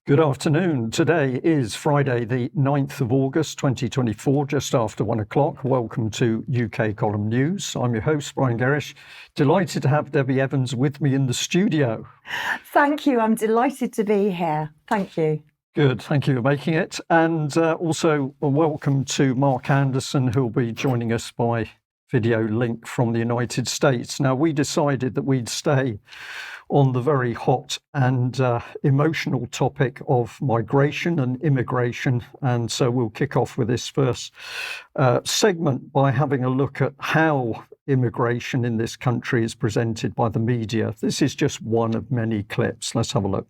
Good afternoon. Today is Friday, the 9th of August, 2024, just after 1 o'clock. Welcome to UK Column News. I'm your host, Brian Gerrish. Delighted to have Debi Evans with me in the studio. Thank you. I'm delighted to be here. Thank you. Good. Thank you for making it. And also a welcome to Mark Anderson, who'll be joining us by video link from the United States. Now, we decided that we'd stay on the very hot and emotional topic of migration and immigration. And so we'll kick off with this first segment by having a look at how immigration in this country is presented by the media. This is just one of many clips. Let's have a look.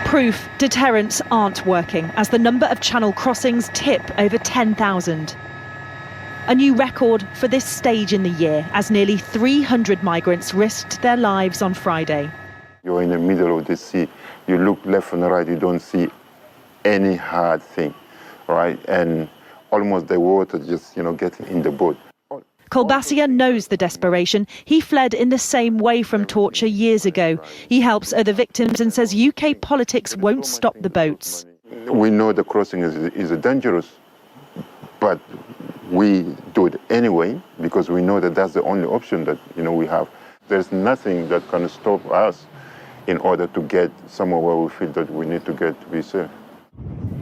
Proof deterrents aren't working as the number of channel crossings tip over 10,000. A new record for this stage in the year as nearly 300 migrants risked their lives on Friday. You're in the middle of the sea, you look left and right, you don't see any hard thing, right? And almost the water just, getting in the boat. Kolbasia knows the desperation. He fled in the same way from torture years ago. He helps other victims and says UK politics won't stop the boats. We know the crossing is dangerous, but we do it anyway because we know that that's the only option that we have. There's nothing that can stop us in order to get somewhere where we feel that we need to get to be safe.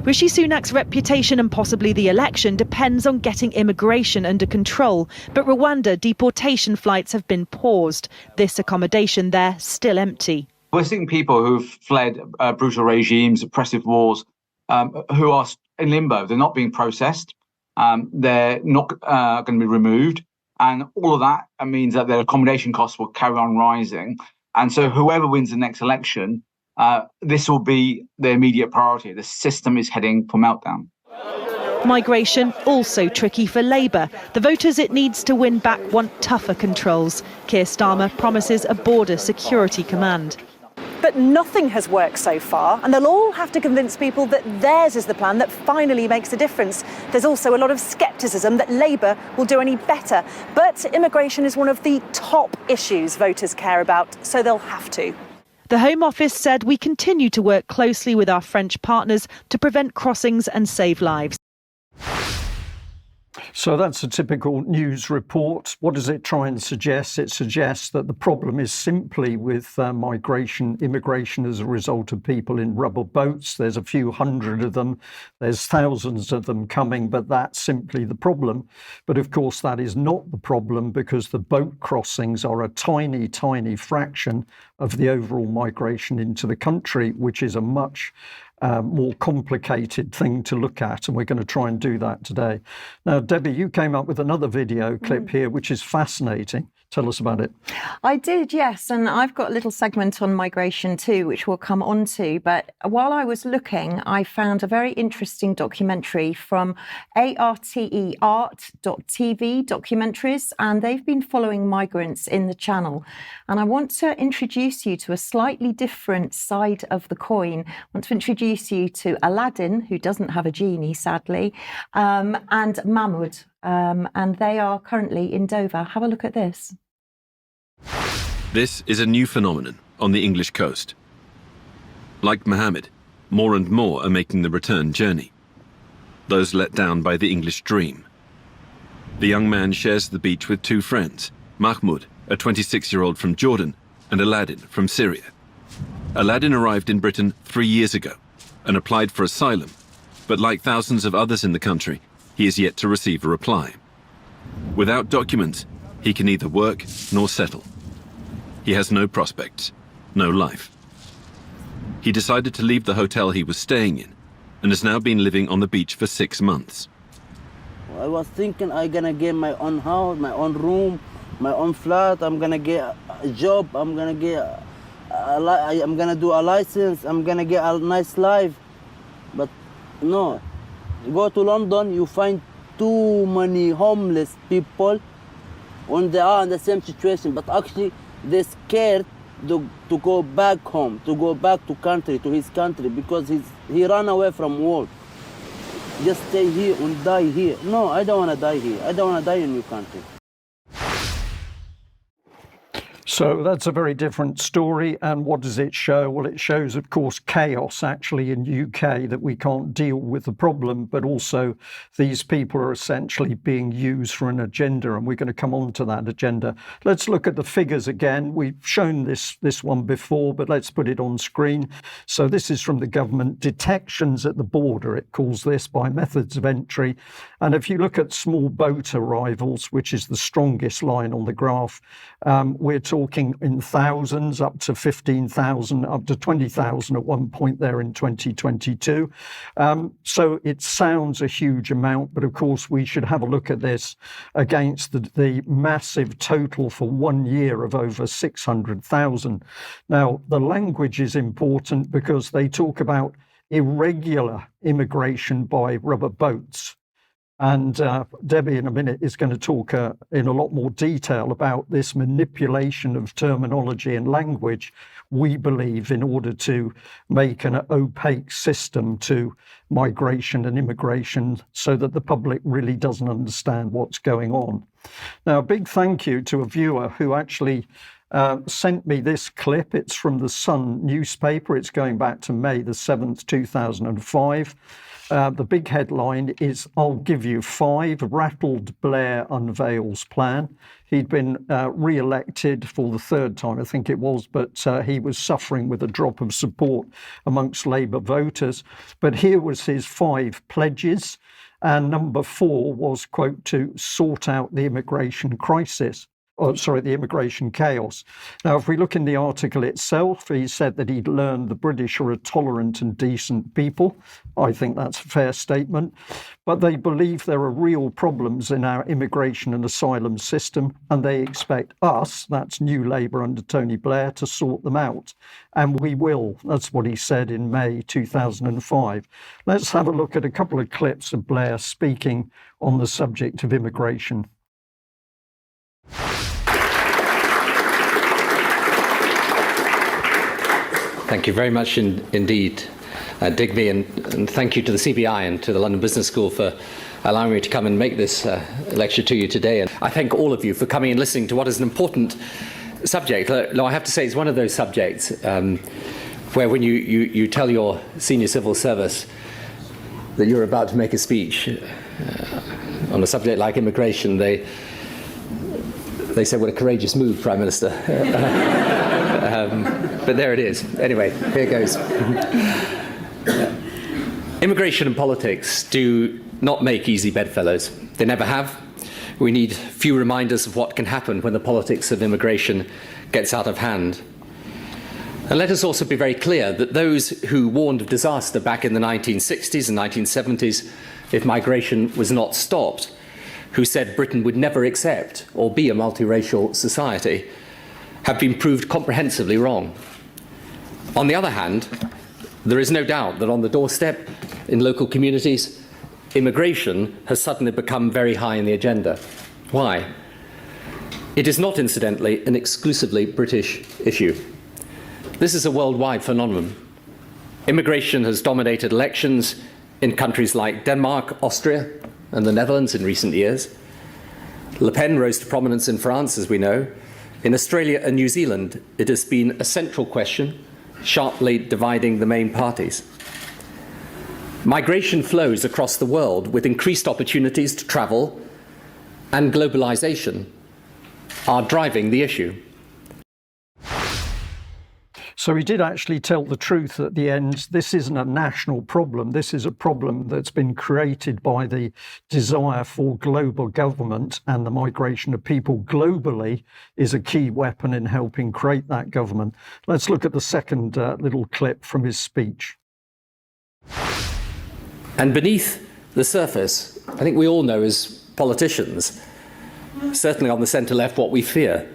Rishi Sunak's reputation and possibly the election depends on getting immigration under control. But Rwanda deportation flights have been paused. This accommodation there still empty. We're seeing people who've fled brutal regimes, oppressive wars, who are in limbo. They're not being processed. They're not going to be removed. And all of that means that their accommodation costs will carry on rising. And so whoever wins the next election, this will be the immediate priority. The system is heading for meltdown. Migration also tricky for Labour. The voters it needs to win back want tougher controls. Keir Starmer promises a border security command. But nothing has worked so far, and they'll all have to convince people that theirs is the plan that finally makes a difference. There's also a lot of scepticism that Labour will do any better. But immigration is one of the top issues voters care about, so they'll have to. The Home Office said we continue to work closely with our French partners to prevent crossings and save lives. So that's a typical news report. What does it try and suggest? It suggests that the problem is simply with immigration as a result of people in rubber boats. There's a few hundred of them. There's thousands of them coming, but that's simply the problem. But of course, that is not the problem because the boat crossings are a tiny, tiny fraction of the overall migration into the country, which is a much more complicated thing to look at, and we're going to try and do that today. Now, Debi, you came up with another video clip here, which is fascinating. Tell us about it. I did, yes, and I've got a little segment on migration too, which we'll come on to. But while I was looking, I found a very interesting documentary from ARTE, art.tv documentaries, and they've been following migrants in the channel. And I want to introduce you to a slightly different side of the coin. I want to introduce you to Aladdin, who doesn't have a genie, sadly, and Mahmoud. And they are currently in Dover. Have a look at this. This is a new phenomenon on the English coast. Like Mohammed, more and more are making the return journey. Those let down by the English dream. The young man shares the beach with two friends, Mahmoud, a 26-year-old from Jordan, and Aladdin from Syria. Aladdin arrived in Britain 3 years ago and applied for asylum, but like thousands of others in the country, he is yet to receive a reply. Without documents, he can neither work nor settle. He has no prospects, no life. He decided to leave the hotel he was staying in and has now been living on the beach for 6 months. I was thinking I'm gonna get my own house, my own room, my own flat. I'm gonna get a job. I'm gonna do a license. I'm gonna get a nice life. But no, you go to London, you find too many homeless people when they are in the same situation. But actually, they're scared to go back home, to go back to his country, because he ran away from war. Just stay here and die here. No, I don't want to die here. I don't want to die in your country. So that's a very different story. And what does it show? Well, it shows, of course, chaos actually in UK, that we can't deal with the problem, but also these people are essentially being used for an agenda. And we're going to come on to that agenda. Let's look at the figures again. We've shown this one before, but let's put it on screen. So this is from the government. Detections at the border, it calls this, by methods of entry. And if you look at small boat arrivals, which is the strongest line on the graph, we're talking in thousands, up to 15,000, up to 20,000 at one point there in 2022. So it sounds a huge amount, but of course we should have a look at this against the massive total for 1 year of over 600,000. Now, the language is important because they talk about irregular immigration by rubber boats. And Debi in a minute is going to talk in a lot more detail about this manipulation of terminology and language, we believe, in order to make an opaque system to migration and immigration so that the public really doesn't understand what's going on. Now, a big thank you to a viewer who actually sent me this clip. It's from the Sun newspaper. It's going back to May the 7th, 2005. The big headline is, "I'll give you 5, rattled Blair unveils plan." He'd been re-elected for the 3rd time, I think it was, but he was suffering with a drop of support amongst Labour voters. But here was his 5 pledges. And number 4 was, quote, to sort out the immigration crisis. The immigration chaos. Now, if we look in the article itself, he said that he'd learned the British are a tolerant and decent people. I think that's a fair statement. But they believe there are real problems in our immigration and asylum system, and they expect us, that's New Labour under Tony Blair, to sort them out. And we will. That's what he said in May 2005. Let's have a look at a couple of clips of Blair speaking on the subject of immigration. Thank you very much indeed, Digby, and thank you to the CBI and to the London Business School for allowing me to come and make this lecture to you today. And I thank all of you for coming and listening to what is an important subject. Now, I have to say it's one of those subjects where when you tell your senior civil service that you're about to make a speech on a subject like immigration, they say, "What a courageous move, Prime Minister." But there it is. Anyway, here goes. Immigration and politics do not make easy bedfellows. They never have. We need few reminders of what can happen when the politics of immigration gets out of hand. And let us also be very clear that those who warned of disaster back in the 1960s and 1970s if migration was not stopped, who said Britain would never accept or be a multiracial society, have been proved comprehensively wrong. On the other hand, there is no doubt that on the doorstep in local communities, immigration has suddenly become very high in the agenda. Why? It is not, incidentally, an exclusively British issue. This is a worldwide phenomenon. Immigration has dominated elections in countries like Denmark, Austria, and the Netherlands in recent years. Le Pen rose to prominence in France, as we know. In Australia and New Zealand, it has been a central question, sharply dividing the main parties. Migration flows across the world with increased opportunities to travel, and globalization are driving the issue. So he did actually tell the truth at the end. This isn't a national problem. This is a problem that's been created by the desire for global government, and the migration of people globally is a key weapon in helping create that government. Let's look at the second little clip from his speech. And beneath the surface, I think we all know as politicians, certainly on the centre left, what we fear: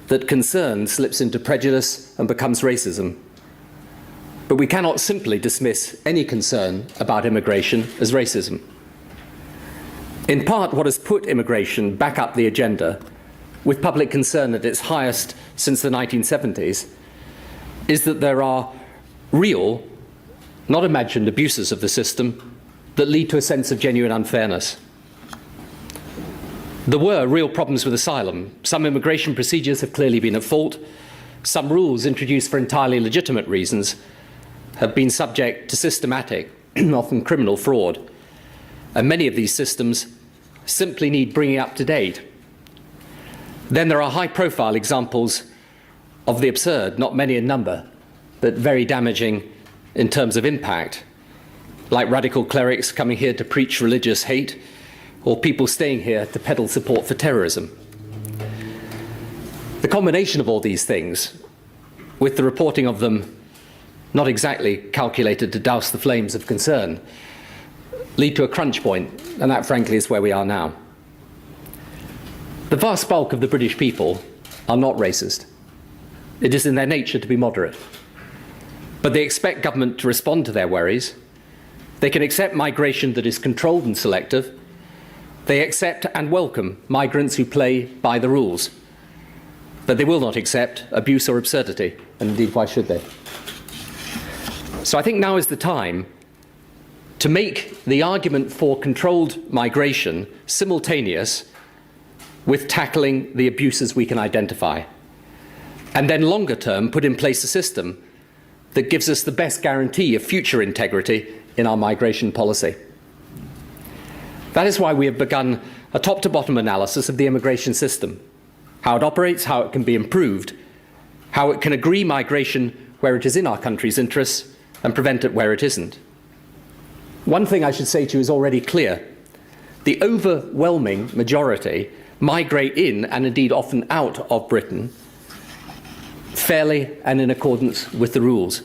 that concern slips into prejudice and becomes racism. But we cannot simply dismiss any concern about immigration as racism. In part, what has put immigration back up the agenda, with public concern at its highest since the 1970s, is that there are real, not imagined, abuses of the system that lead to a sense of genuine unfairness. There were real problems with asylum. Some immigration procedures have clearly been at fault. Some rules introduced for entirely legitimate reasons have been subject to systematic, often criminal fraud. And many of these systems simply need bringing up to date. Then there are high-profile examples of the absurd, not many in number, but very damaging in terms of impact, like radical clerics coming here to preach religious hate, or people staying here to peddle support for terrorism. The combination of all these things, with the reporting of them not exactly calculated to douse the flames of concern, lead to a crunch point, and that, frankly, is where we are now. The vast bulk of the British people are not racist. It is in their nature to be moderate. But they expect government to respond to their worries. They can accept migration that is controlled and selective. They accept and welcome migrants who play by the rules. But they will not accept abuse or absurdity, and indeed, why should they? So I think now is the time to make the argument for controlled migration simultaneous with tackling the abuses we can identify, and then longer term put in place a system that gives us the best guarantee of future integrity in our migration policy. That is why we have begun a top-to-bottom analysis of the immigration system, how it operates, how it can be improved, how it can agree migration where it is in our country's interests and prevent it where it isn't. One thing I should say to you is already clear. The overwhelming majority migrate in, and indeed often out of Britain, fairly and in accordance with the rules.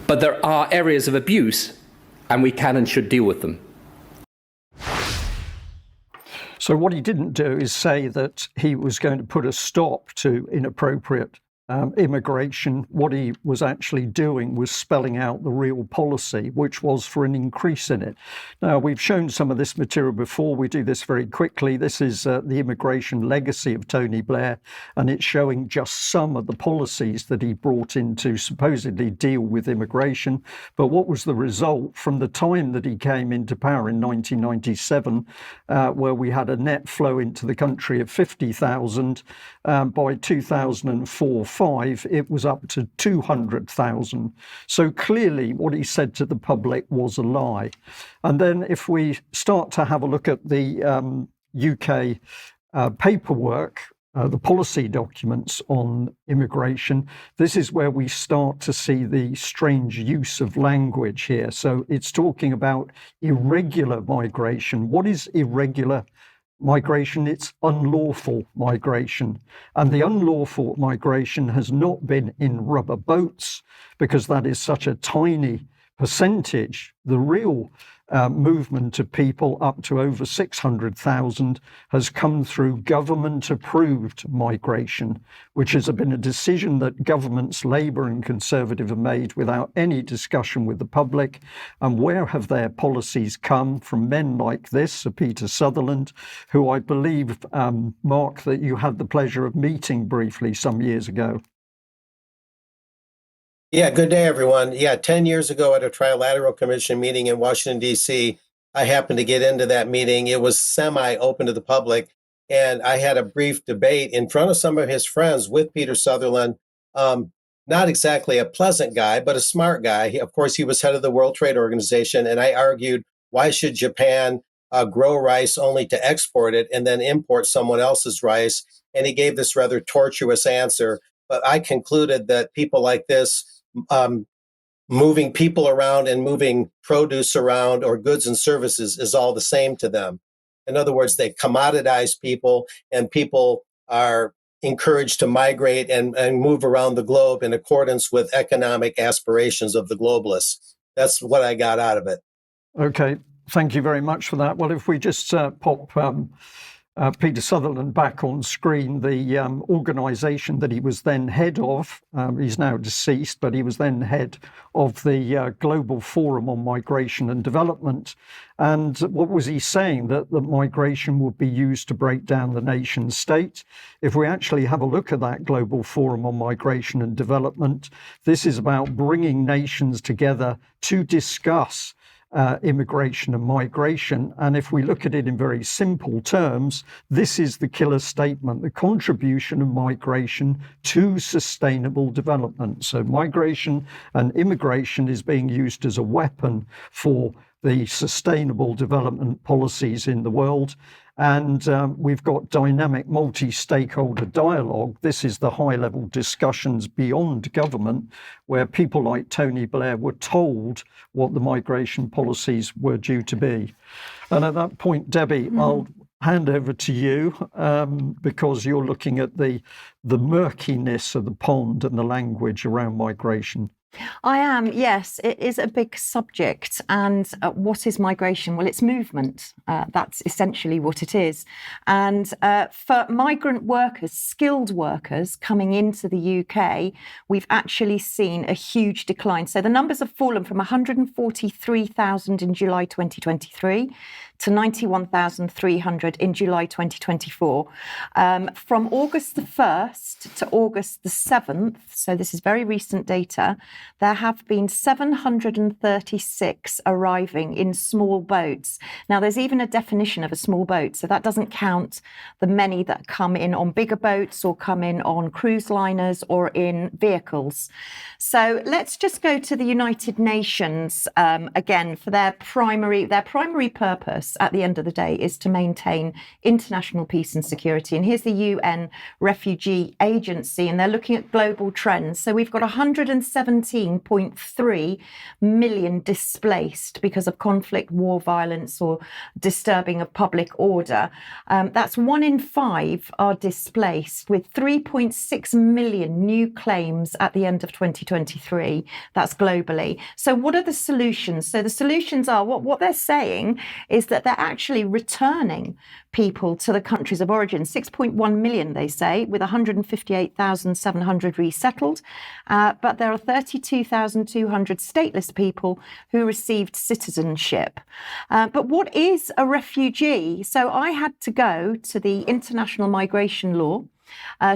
But there are areas of abuse, and we can and should deal with them. So what he didn't do is say that he was going to put a stop to inappropriate immigration. What he was actually doing was spelling out the real policy, which was for an increase in it. Now, we've shown some of this material before. We do this very quickly. This is the immigration legacy of Tony Blair, and it's showing just some of the policies that he brought in to supposedly deal with immigration. But what was the result from the time that he came into power in 1997, where we had a net flow into the country of 50,000, by 2004-5, it was up to 200,000. So clearly what he said to the public was a lie. And then if we start to have a look at the UK paperwork, the policy documents on immigration, this is where we start to see the strange use of language here. So it's talking about irregular migration. What is irregular migration? It's unlawful migration. And the unlawful migration has not been in rubber boats, because that is such a tiny percentage. The real movement of people up to over 600,000 has come through government-approved migration, which has been a decision that governments, Labour and Conservative, have made without any discussion with the public. And where have their policies come from? Men like this, Sir Peter Sutherland, who I believe, Mark, that you had the pleasure of meeting briefly some years ago. Yeah, good day, everyone. Yeah, 10 years ago at a Trilateral Commission meeting in Washington, D.C., I happened to get into that meeting. It was semi-open to the public, and I had a brief debate in front of some of his friends with Peter Sutherland. Not exactly a pleasant guy, but a smart guy. Of course, he was head of the World Trade Organization, and I argued, why should Japan grow rice only to export it and then import someone else's rice? And he gave this rather tortuous answer. But I concluded that people like this, moving people around and moving produce around or goods and services, is all the same to them. In other words, they commoditize people, and people are encouraged to migrate and move around the globe in accordance with economic aspirations of the globalists. That's what I got out of it. Okay, thank you very much for that. Well, if we just pop Peter Sutherland back on screen, the organisation that he was then head of, he's now deceased, but he was then head of the Global Forum on Migration and Development. And what was he saying? That migration would be used to break down the nation state. If we actually have a look at that Global Forum on Migration and Development, this is about bringing nations together to discuss immigration and migration. And if we look at it in very simple terms, this is the killer statement: the contribution of migration to sustainable development. So migration and immigration is being used as a weapon for the sustainable development policies in the world. And we've got dynamic multi-stakeholder dialogue. This is the high-level discussions beyond government, where people like Tony Blair were told what the migration policies were due to be. And at that point, Debi, I'll hand over to you because you're looking at the murkiness of the pond and the language around migration. I am, yes. It is a big subject. And what is migration? Well, it's movement. That's essentially what it is. And for migrant workers, skilled workers coming into the UK, we've actually seen a huge decline. So the numbers have fallen from 143,000 in July 2023 to 91,300 in July 2024. From August the 1st to August the 7th, so this is very recent data, there have been 736 arriving in small boats. Now, there's even a definition of a small boat, so that doesn't count the many that come in on bigger boats or come in on cruise liners or in vehicles. So let's just go to the United Nations again for their primary purpose at the end of the day is to maintain international peace and security. And here's the UN Refugee Agency, and they're looking at global trends. So we've got 117.3 million displaced because of conflict, war, violence, or disturbing of public order. That's 1 in 5 are displaced, with 3.6 million new claims at the end of 2023. That's globally. So what are the solutions? So the solutions are, what they're saying is that they're actually returning people to the countries of origin. 6.1 million, they say, with 158,700 resettled. But there are 32,200 stateless people who received citizenship. But what is a refugee? So I had to go to the International Migration Law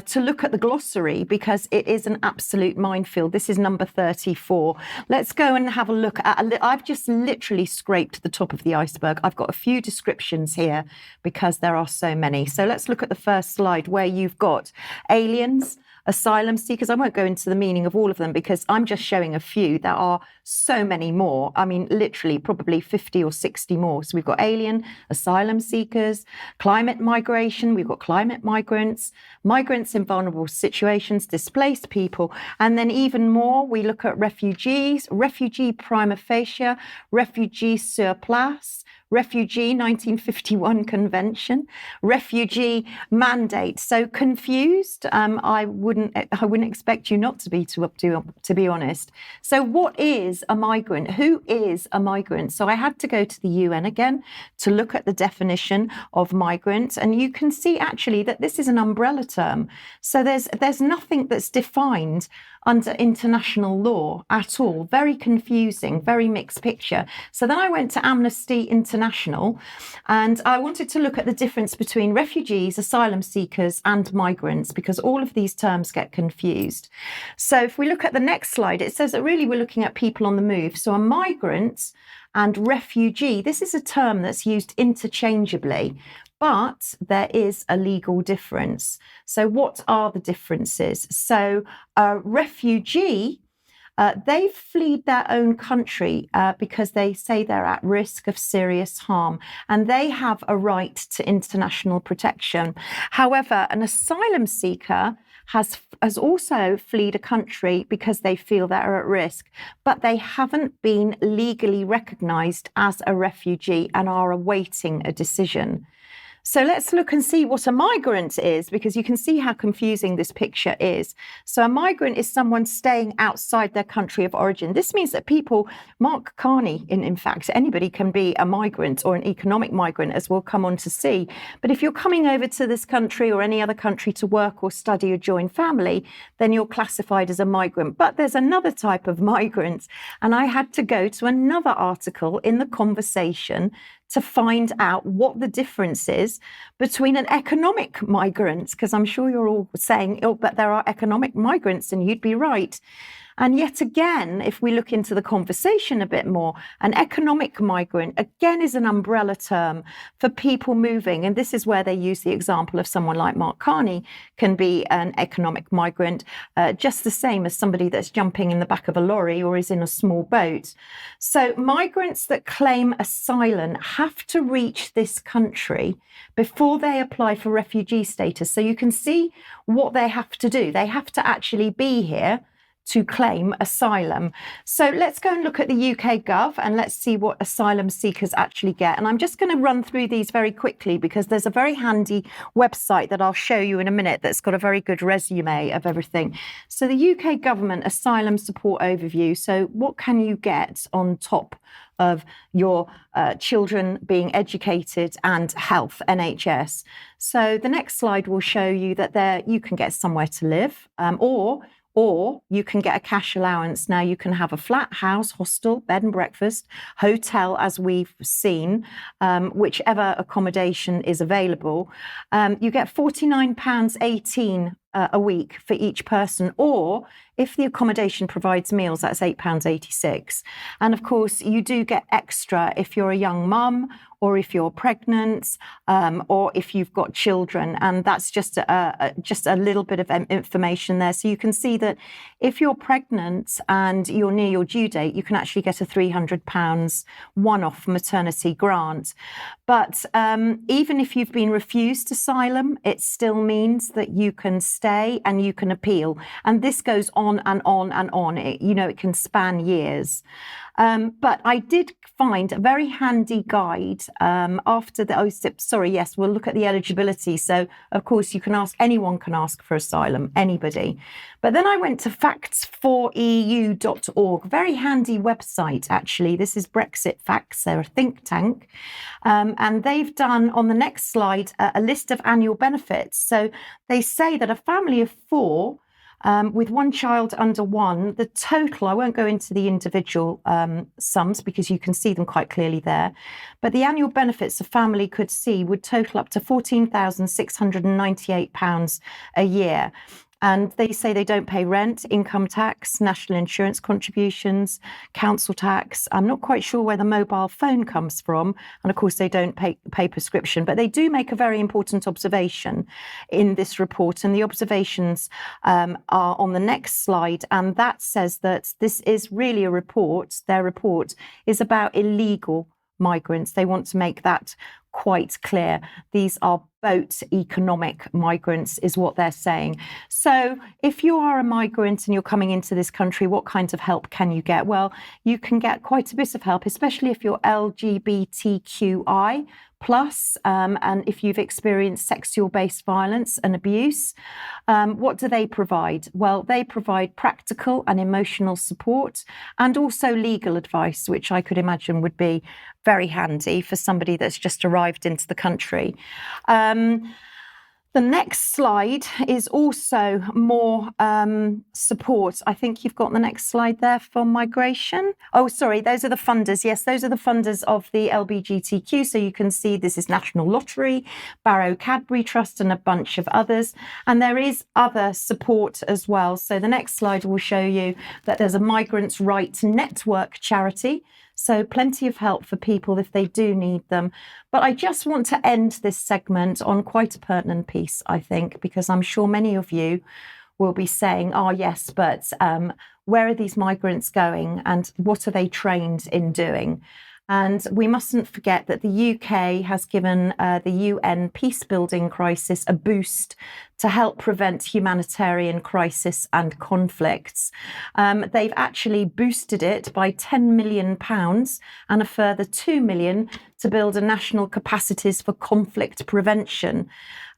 to look at the glossary because it is an absolute minefield. This is number 34. Let's go and have a look at, I've just literally scraped the top of the iceberg. I've got a few descriptions here because there are so many. So let's look at the first slide where you've got aliens, asylum seekers. I won't go into the meaning of all of them because I'm just showing a few. There are so many more. I mean, literally probably 50 or 60 more. So we've got alien, asylum seekers, climate migration. We've got climate migrants, migrants in vulnerable situations, displaced people. And then even more, we look at refugees, refugee prima facie, refugee sur place, refugee 1951 convention, refugee mandate. So confused. I wouldn't expect you not to be, to be honest. So what is a migrant? Who is a migrant? So I had to go to the UN again to look at the definition of migrant, and you can see actually that this is an umbrella term. So there's nothing that's defined under international law at all. Very confusing, very mixed picture. So then I went to Amnesty International and I wanted to look at the difference between refugees, asylum seekers and migrants, because all of these terms get confused. So if we look at the next slide, it says that really we're looking at people on the move. So a migrant and refugee, this is a term that's used interchangeably, but there is a legal difference. So what are the differences? So a refugee, they've fled their own country because they say they're at risk of serious harm and they have a right to international protection. However, an asylum seeker has also fled a country because they feel they're at risk, but they haven't been legally recognised as a refugee and are awaiting a decision. So let's look and see what a migrant is, because you can see how confusing this picture is. So a migrant is someone staying outside their country of origin. This means that people, Mark Carney, in fact, anybody can be a migrant or an economic migrant, as we'll come on to see. But if you're coming over to this country or any other country to work or study or join family, then you're classified as a migrant. But there's another type of migrant. And I had to go to another article in The Conversation to find out what the difference is between an economic migrant, because I'm sure you're all saying, oh, but there are economic migrants, and you'd be right. And yet again, if we look into the conversation a bit more, an economic migrant, again, is an umbrella term for people moving. And this is where they use the example of someone like Mark Carney can be an economic migrant, just the same as somebody that's jumping in the back of a lorry or is in a small boat. So migrants that claim asylum have to reach this country before they apply for refugee status. So you can see what they have to do. They have to actually be here to claim asylum. So let's go and look at the UK Gov and let's see what asylum seekers actually get. And I'm just going to run through these very quickly because there's a very handy website that I'll show you in a minute that's got a very good resume of everything. So the UK Government Asylum Support Overview. So what can you get on top of your children being educated and health, NHS? So the next slide will show you that you can get somewhere to live, or you can get a cash allowance. Now you can have a flat, house, hostel, bed and breakfast, hotel, as we've seen, whichever accommodation is available. You get £49.18 a week for each person, or if the accommodation provides meals, that's £8.86. And of course, you do get extra if you're a young mum, or if you're pregnant, or if you've got children. And that's just a little bit of information there. So you can see that if you're pregnant and you're near your due date, you can actually get a £300 one-off maternity grant. But even if you've been refused asylum, it still means that you can stay and you can appeal. And this goes on and on and on. It can span years. But I did find a very handy guide after the OSIP. Sorry, yes, we'll look at the eligibility. So, of course, anyone can ask for asylum, anybody. But then I went to facts4eu.org, very handy website, actually. This is Brexit Facts. They're a think tank. And they've done, on the next slide, a list of annual benefits. So they say that a family of 4 with one child under 1, the total, I won't go into the individual sums because you can see them quite clearly there, but the annual benefits a family could see would total up to £14,698 a year. And they say they don't pay rent, income tax, national insurance contributions, council tax. I'm not quite sure where the mobile phone comes from. And of course, they don't pay prescription. But they do make a very important observation in this report. And the observations are on the next slide. And that says that this is really a report. Their report is about illegal migrants. They want to make that quite clear. These are boat economic migrants is what they're saying. So if you are a migrant and you're coming into this country, what kinds of help can you get? Well, you can get quite a bit of help, especially if you're LGBTQI plus, and if you've experienced sexual-based violence and abuse. What do they provide? Well, they provide practical and emotional support and also legal advice, which I could imagine would be very handy for somebody that's just arrived into the country. The next slide is also more support. I think you've got the next slide there for migration. Oh, sorry, those are the funders. Yes, those are the funders of the LBGTQ. So you can see this is National Lottery, Barrow Cadbury Trust, and a bunch of others. And there is other support as well. So the next slide will show you that there's a Migrants' Right Network charity. So plenty of help for people if they do need them. But I just want to end this segment on quite a pertinent piece, I think, because I'm sure many of you will be saying, oh, yes, but where are these migrants going and what are they trained in doing? And we mustn't forget that the UK has given the UN peacebuilding crisis a boost to help prevent humanitarian crisis and conflicts. They've actually boosted it by £10 million and a further £2 million to build a national capacities for conflict prevention.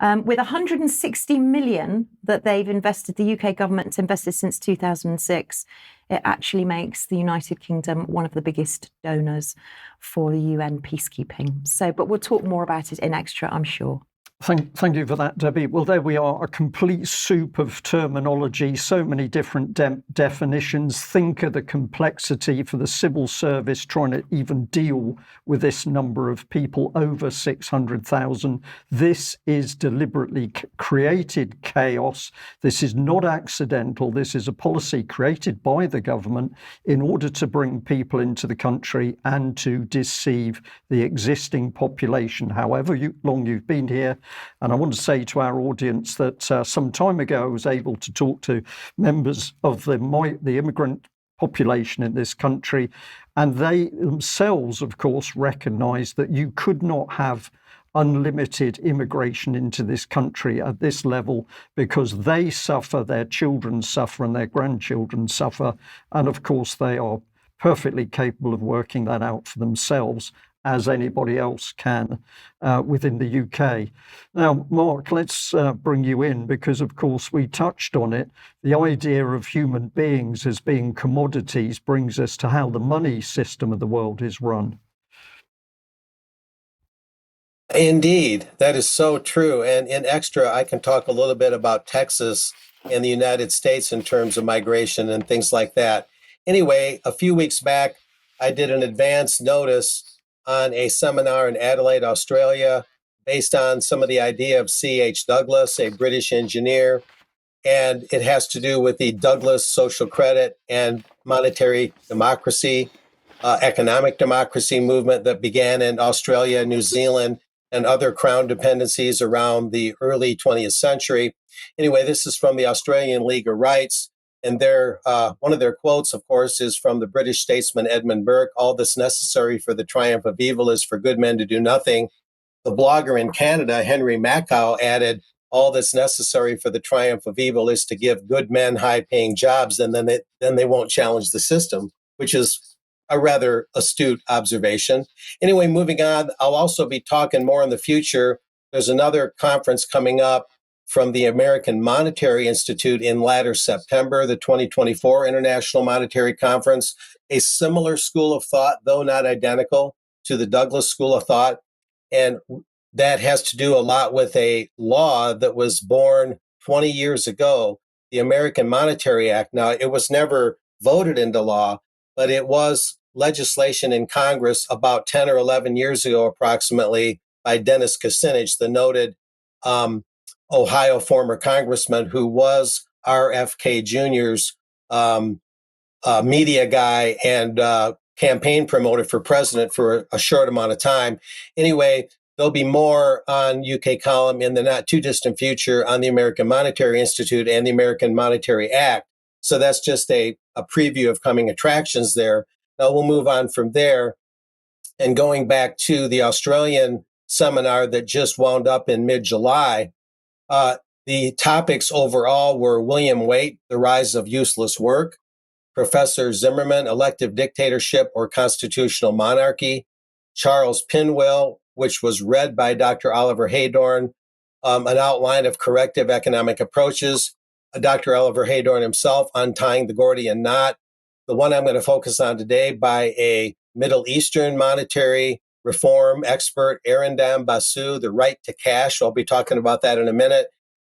With 160 million that they've invested, the UK government's invested since 2006, it actually makes the United Kingdom one of the biggest donors for the UN peacekeeping. But we'll talk more about it in extra, I'm sure. Thank you for that, Debbie. Well, there we are, a complete soup of terminology, so many different definitions. Think of the complexity for the civil service trying to even deal with this number of people, over 600,000. This is deliberately created chaos. This is not accidental. This is a policy created by the government in order to bring people into the country and to deceive the existing population, however long you've been here. And I want to say to our audience that some time ago I was able to talk to members of the immigrant population in this country, and they themselves, of course, recognised that you could not have unlimited immigration into this country at this level, because they suffer, their children suffer, and their grandchildren suffer. And of course, they are perfectly capable of working that out for themselves, as anybody else can within the UK. Now, Mark, let's bring you in, because, of course, we touched on it. The idea of human beings as being commodities brings us to how the money system of the world is run. Indeed, that is so true. And in extra, I can talk a little bit about Texas and the United States in terms of migration and things like that. Anyway, a few weeks back, I did an advance notice on a seminar in Adelaide, Australia, based on some of the idea of C.H. Douglas, a British engineer. And it has to do with the Douglas social credit and monetary democracy, economic democracy movement that began in Australia, New Zealand, and other crown dependencies around the early 20th century. Anyway, this is from the Australian League of Rights. And one of their quotes, of course, is from the British statesman Edmund Burke: "All that's necessary for the triumph of evil is for good men to do nothing." The blogger in Canada, Henry Makow, added, "All that's necessary for the triumph of evil is to give good men high-paying jobs, and then they won't challenge the system," which is a rather astute observation. Anyway, moving on, I'll also be talking more in the future. There's another conference coming up from the American Monetary Institute in latter September, the 2024 International Monetary Conference, a similar school of thought, though not identical, to the Douglas School of Thought. And that has to do a lot with a law that was born 20 years ago, the American Monetary Act. Now, it was never voted into law, but it was legislation in Congress about 10 or 11 years ago, approximately, by Dennis Kucinich, the noted Ohio former congressman who was RFK Jr.'s media guy and campaign promoter for president for a short amount of time. Anyway, there'll be more on UK Column in the not too distant future on the American Monetary Institute and the American Monetary Act. So that's just a preview of coming attractions there. Now we'll move on from there. And going back to the Australian seminar that just wound up in mid-July, the topics overall were William Waite, The Rise of Useless Work; Professor Zimmerman, Elective Dictatorship or Constitutional Monarchy; Charles Pinwell, which was read by Dr. Oliver Haydorn, an outline of corrective economic approaches; Dr. Oliver Haydorn himself, Untying the Gordian Knot; the one I'm going to focus on today by a Middle Eastern monetary reform expert, Arindam Basu, The Right to Cash. I'll be talking about that in a minute.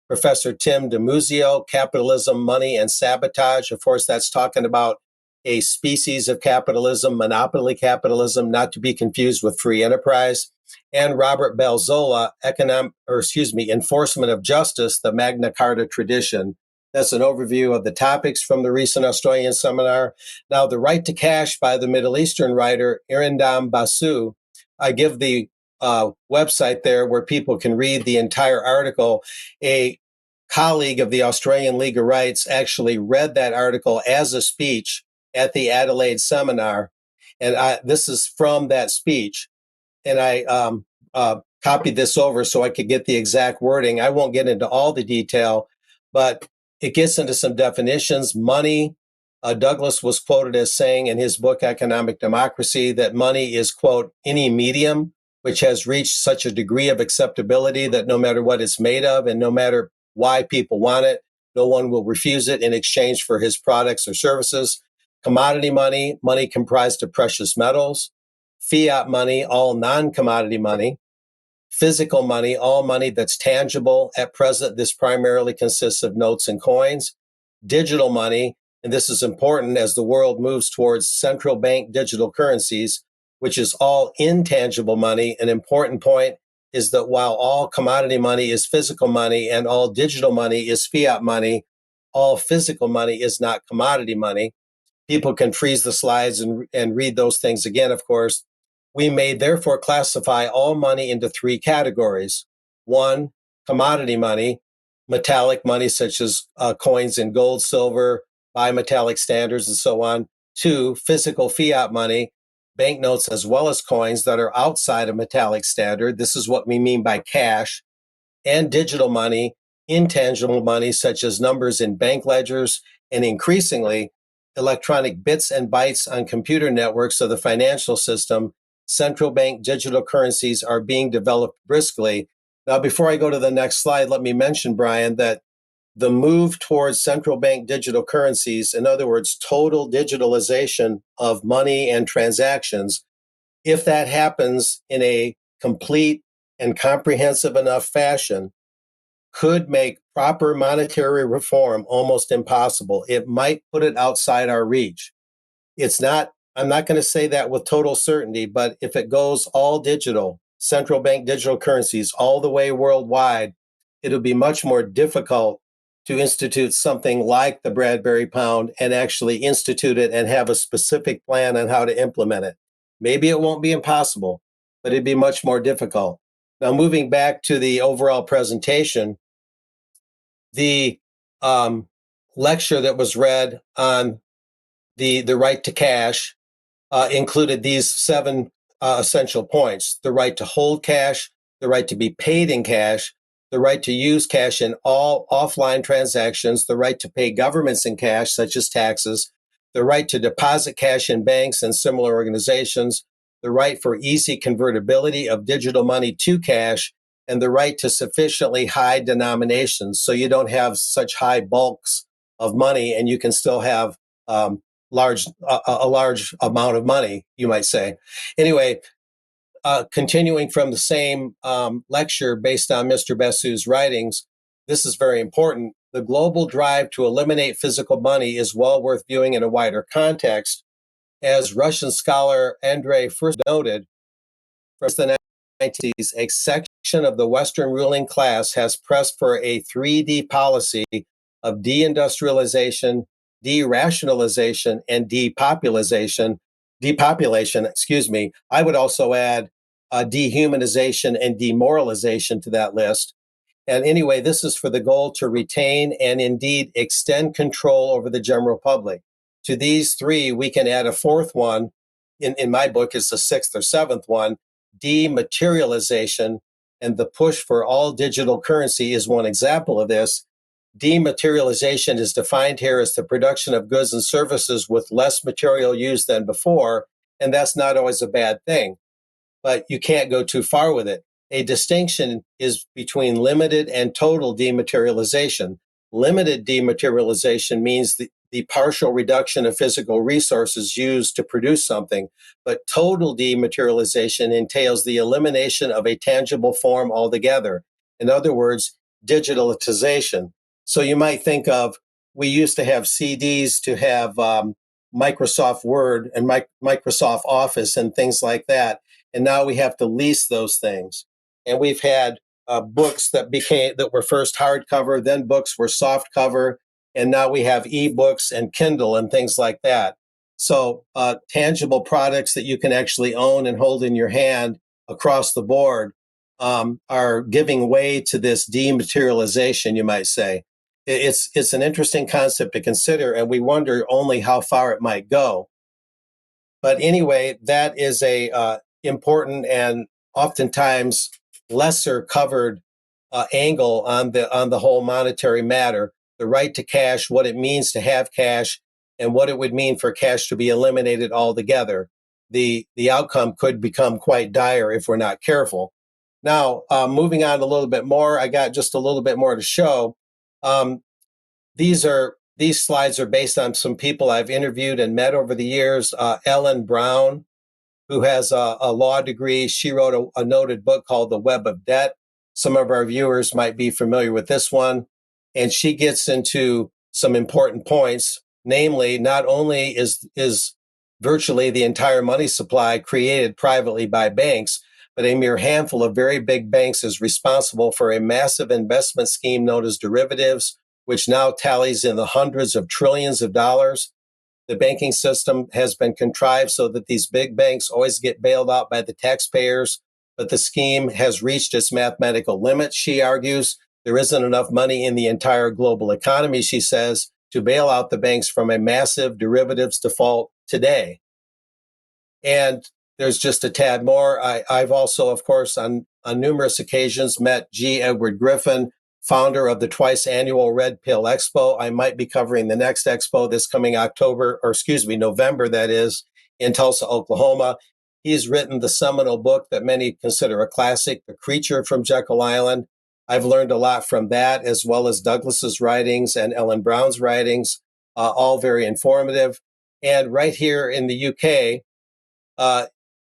Professor Tim DiMuzio, Capitalism, Money, and Sabotage. Of course, that's talking about a species of capitalism, monopoly capitalism, not to be confused with free enterprise. And Robert Balzola, Enforcement of Justice, the Magna Carta Tradition. That's an overview of the topics from the recent Australian seminar. Now, The Right to Cash by the Middle Eastern writer Arindam Basu. I give the website there where people can read the entire article. A colleague of the Australian League of Rights actually read that article as a speech at the Adelaide seminar. And this is from that speech. And I copied this over so I could get the exact wording. I won't get into all the detail, but it gets into some definitions. Money, Douglas was quoted as saying in his book, Economic Democracy, that money is, quote, any medium which has reached such a degree of acceptability that no matter what it's made of and no matter why people want it, no one will refuse it in exchange for his products or services. Commodity money, money comprised of precious metals. Fiat money, all non-commodity money. Physical money, all money that's tangible. At present, this primarily consists of notes and coins. Digital money, and this is important as the world moves towards central bank digital currencies, which is all intangible money. An important point is that while all commodity money is physical money and all digital money is fiat money, all physical money is not commodity money. People can freeze the slides and read those things again, of course. We may therefore classify all money into three categories. One, commodity money, metallic money such as coins in gold, silver, bimetallic standards, and so on. Two, physical fiat money, banknotes as well as coins that are outside of metallic standard. This is what we mean by cash. And digital money, intangible money such as numbers in bank ledgers, and increasingly electronic bits and bytes on computer networks of the financial system. Central bank digital currencies are being developed briskly. Now, before I go to the next slide, let me mention, Brian, that the move towards central bank digital currencies, in other words, total digitalization of money and transactions, if that happens in a complete and comprehensive enough fashion, could make proper monetary reform almost impossible. It might put it outside our reach. It's not, I'm not going to say that with total certainty, but if it goes all digital, central bank digital currencies all the way worldwide, it'll be much more difficult to institute something like the Bradbury Pound and actually institute it and have a specific plan on how to implement it. Maybe it won't be impossible, but it'd be much more difficult. Now, moving back to the overall presentation, the lecture that was read on the right to cash included these seven essential points: the right to hold cash, the right to be paid in cash, the right to use cash in all offline transactions, the right to pay governments in cash, such as taxes, the right to deposit cash in banks and similar organizations, the right for easy convertibility of digital money to cash, and the right to sufficiently high denominations so you don't have such high bulks of money and you can still have a large amount of money, you might say. Anyway, continuing from the same lecture based on Mr. Bessu's writings, this is very important. The global drive to eliminate physical money is well worth viewing in a wider context. As Russian scholar Andrei first noted, from the 1990s, a section of the Western ruling class has pressed for a 3D policy of deindustrialization, derationalization, and depopulation, I would also add dehumanization and demoralization to that list. And anyway, this is for the goal to retain and indeed extend control over the general public. To these three, we can add a fourth one. In my book, is the sixth or seventh one. Dematerialization and the push for all digital currency is one example of this. Dematerialization is defined here as the production of goods and services with less material used than before, and that's not always a bad thing, but you can't go too far with it. A distinction is between limited and total dematerialization. Limited dematerialization means the partial reduction of physical resources used to produce something, but total dematerialization entails the elimination of a tangible form altogether. In other words, digitalization. So you might think of, we used to have CDs to have Microsoft Word and Microsoft Office and things like that. And now we have to lease those things. And we've had books that were first hardcover, then books were soft cover, and now we have ebooks and Kindle and things like that. So tangible products that you can actually own and hold in your hand across the board are giving way to this dematerialization, you might say. It's an interesting concept to consider, and we wonder only how far it might go. But anyway, that is a important and oftentimes lesser covered angle on the whole monetary matter. The right to cash, what it means to have cash, and what it would mean for cash to be eliminated altogether. The outcome could become quite dire if we're not careful. Now, moving on a little bit more, I got just a little bit more to show. These slides are based on some people I've interviewed and met over the years. Ellen Brown, who has a law degree. She wrote a noted book called The Web of Debt. Some of our viewers might be familiar with this one. And she gets into some important points, namely, not only is virtually the entire money supply created privately by banks, but a mere handful of very big banks is responsible for a massive investment scheme known as derivatives, which now tallies in the hundreds of trillions of dollars. The banking system has been contrived so that these big banks always get bailed out by the taxpayers, but the scheme has reached its mathematical limit, she argues. There isn't enough money in the entire global economy, she says, to bail out the banks from a massive derivatives default today. And there's just a tad more. I've also, of course, on numerous occasions met G. Edward Griffin, founder of the twice annual Red Pill Expo. I might be covering the next expo this coming November, that is, in Tulsa, Oklahoma. He's written the seminal book that many consider a classic, The Creature from Jekyll Island. I've learned a lot from that, as well as Douglas's writings and Ellen Brown's writings, all very informative. And right here in the UK,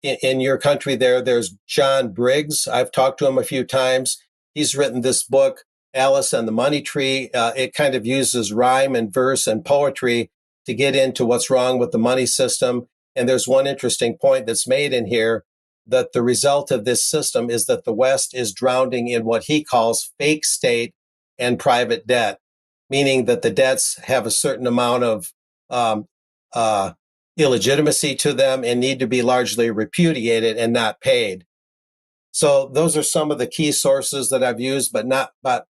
in your country there's John Briggs. I've talked to him a few times. He's written this book, Alice and the Money Tree. It kind of uses rhyme and verse and poetry to get into what's wrong with the money system. And there's one interesting point that's made in here, that the result of this system is that the West is drowning in what he calls fake state and private debt, meaning that the debts have a certain amount of illegitimacy to them and need to be largely repudiated and not paid. So those are some of the key sources that I've used, but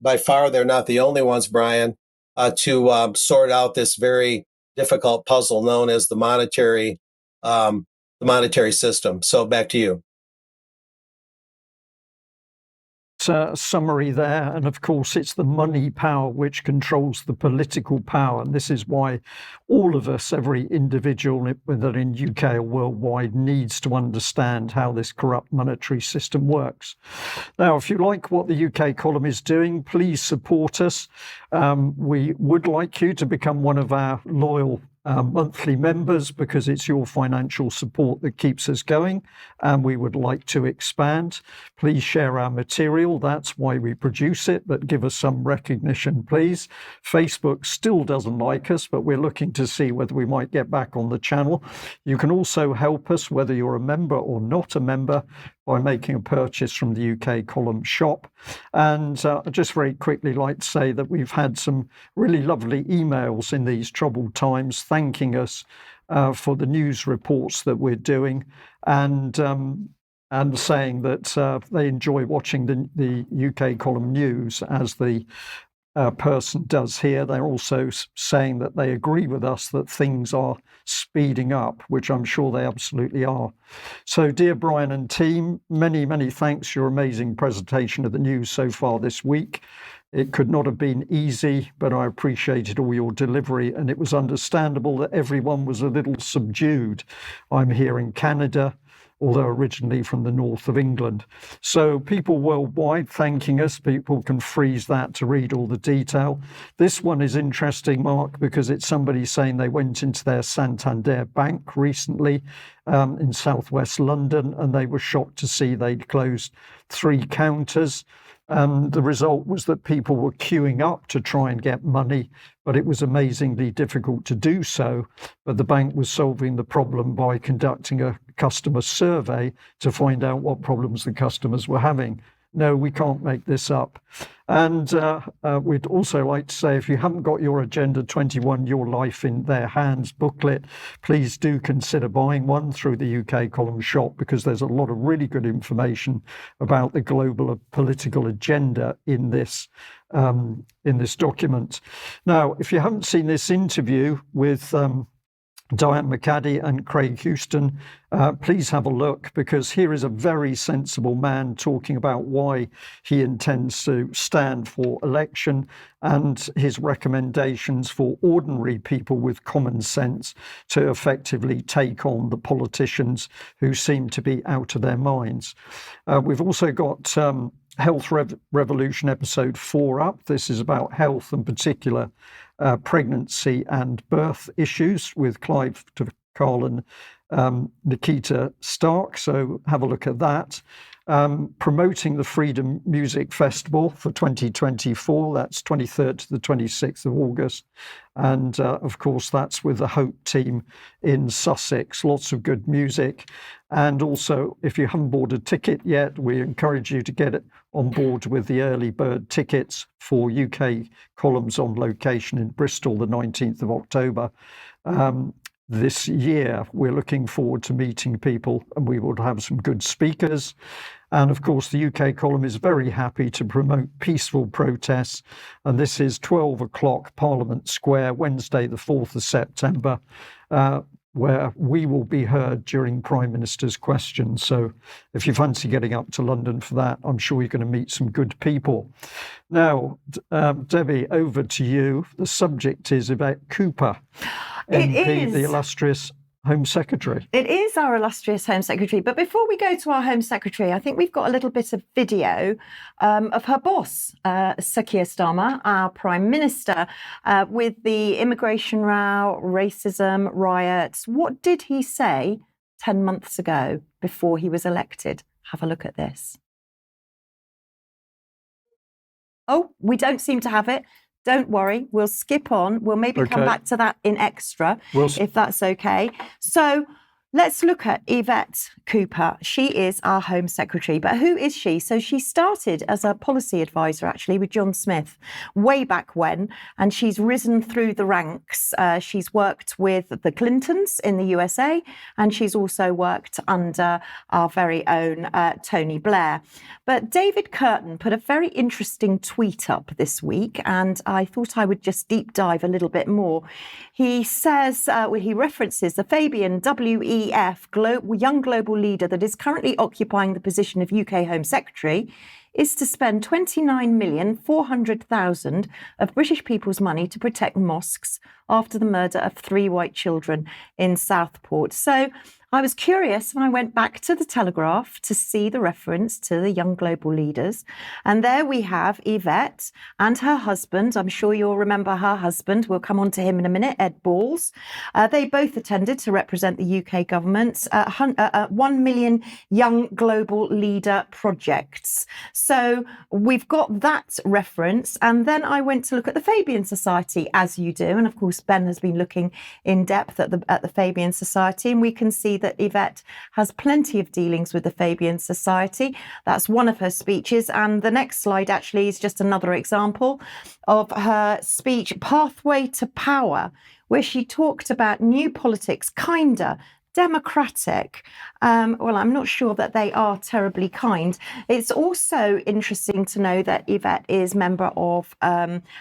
by far they're not the only ones, Brian, to sort out this very difficult puzzle known as the monetary system. So back to you. Summary there, and of course it's the money power which controls the political power, and this is why all of us, every individual, whether in UK or worldwide, needs to understand how this corrupt monetary system works. Now, if you like what the UK column is doing, please support us. We would like you to become one of our loyal monthly members, because it's your financial support that keeps us going, and we would like to expand. Please share our material. That's why we produce it, but give us some recognition, please. Facebook still doesn't like us, but we're looking to see whether we might get back on the channel. You can also help us, whether you're a member or not a member, by making a purchase from the UK column shop. And I'd just very quickly like to say that we've had some really lovely emails in these troubled times thanking us for the news reports that we're doing, and saying that they enjoy watching the UK column news as the person does here. They're also saying that they agree with us that things are speeding up, which I'm sure they absolutely are. So, dear Brian and team, many, many thanks for your amazing presentation of the news so far this week. It could not have been easy, but I appreciated all your delivery, and it was understandable that everyone was a little subdued. I'm here in Canada, although originally from the north of England. So people worldwide thanking us. People can freeze that to read all the detail. This one is interesting, Mark, because it's somebody saying they went into their Santander bank recently in southwest London, and they were shocked to see they'd closed 3 counters. The result was that people were queuing up to try and get money, but it was amazingly difficult to do so. But the bank was solving the problem by conducting a customer survey to find out what problems the customers were having. No, we can't make this up. And we'd also like to say, if you haven't got your Agenda 21, Your Life in Their Hands booklet, please do consider buying one through the UK column shop, because there's a lot of really good information about the global political agenda in this document. Now, if you haven't seen this interview with Diane McCaddy and Craig Houston, please have a look, because here is a very sensible man talking about why he intends to stand for election and his recommendations for ordinary people with common sense to effectively take on the politicians who seem to be out of their minds. We've also got Health Revolution episode 4 up. This is about health, in particular pregnancy and birth issues, with Clive Carl and Nikita Stark. So have a look at that. Promoting the Freedom Music Festival for 2024. That's 23rd to the 26th of August. And of course, that's with the Hope team in Sussex. Lots of good music. And also, if you haven't bought a ticket yet, we encourage you to get it on board with the early bird tickets for UK Columns on Location in Bristol, the 19th of October. This year, we're looking forward to meeting people, and we will have some good speakers. And of course, the UK Column is very happy to promote peaceful protests. And this is 12 o'clock Parliament Square, Wednesday, the 4th of September, where we will be heard during Prime Minister's questions. So if you fancy getting up to London for that, I'm sure you're going to meet some good people. Now, Debi, over to you. The subject is Yvette Cooper, MP, the illustrious Home Secretary. It is our illustrious Home Secretary. But before we go to our Home Secretary, I think we've got a little bit of video of her boss, Sir Keir Starmer, our Prime Minister, with the immigration row, racism, riots. What did he say 10 months ago before he was elected? Have a look at this. Oh, we don't seem to have it. Don't worry, we'll skip on. We'll maybe come back to that in extra, if that's okay. So let's look at Yvette Cooper. She is our Home Secretary, but who is she? So she started as a policy advisor, actually, with John Smith way back when, and she's risen through the ranks. She's worked with the Clintons in the USA, and she's also worked under our very own Tony Blair. But David Curtin put a very interesting tweet up this week, and I thought I would just deep dive a little bit more. He says, he references the Fabian WEF, young global leader that is currently occupying the position of UK Home Secretary, is to spend 29,400,000 of British people's money to protect mosques after the murder of 3 white children in Southport. So I was curious and I went back to the Telegraph to see the reference to the young global leaders. And there we have Yvette and her husband. I'm sure you'll remember her husband. We'll come on to him in a minute, Ed Balls. They both attended to represent the UK government's 1 million young global leader projects. So we've got that reference. And then I went to look at the Fabian Society, as you do. And of course, Ben has been looking in depth at the Fabian Society, and we can see that Yvette has plenty of dealings with the Fabian Society. That's one of her speeches. And the next slide actually is just another example of her speech, Pathway to Power, where she talked about new politics, kinder, democratic. Well, I'm not sure that they are terribly kind. It's also interesting to know that Yvette is member of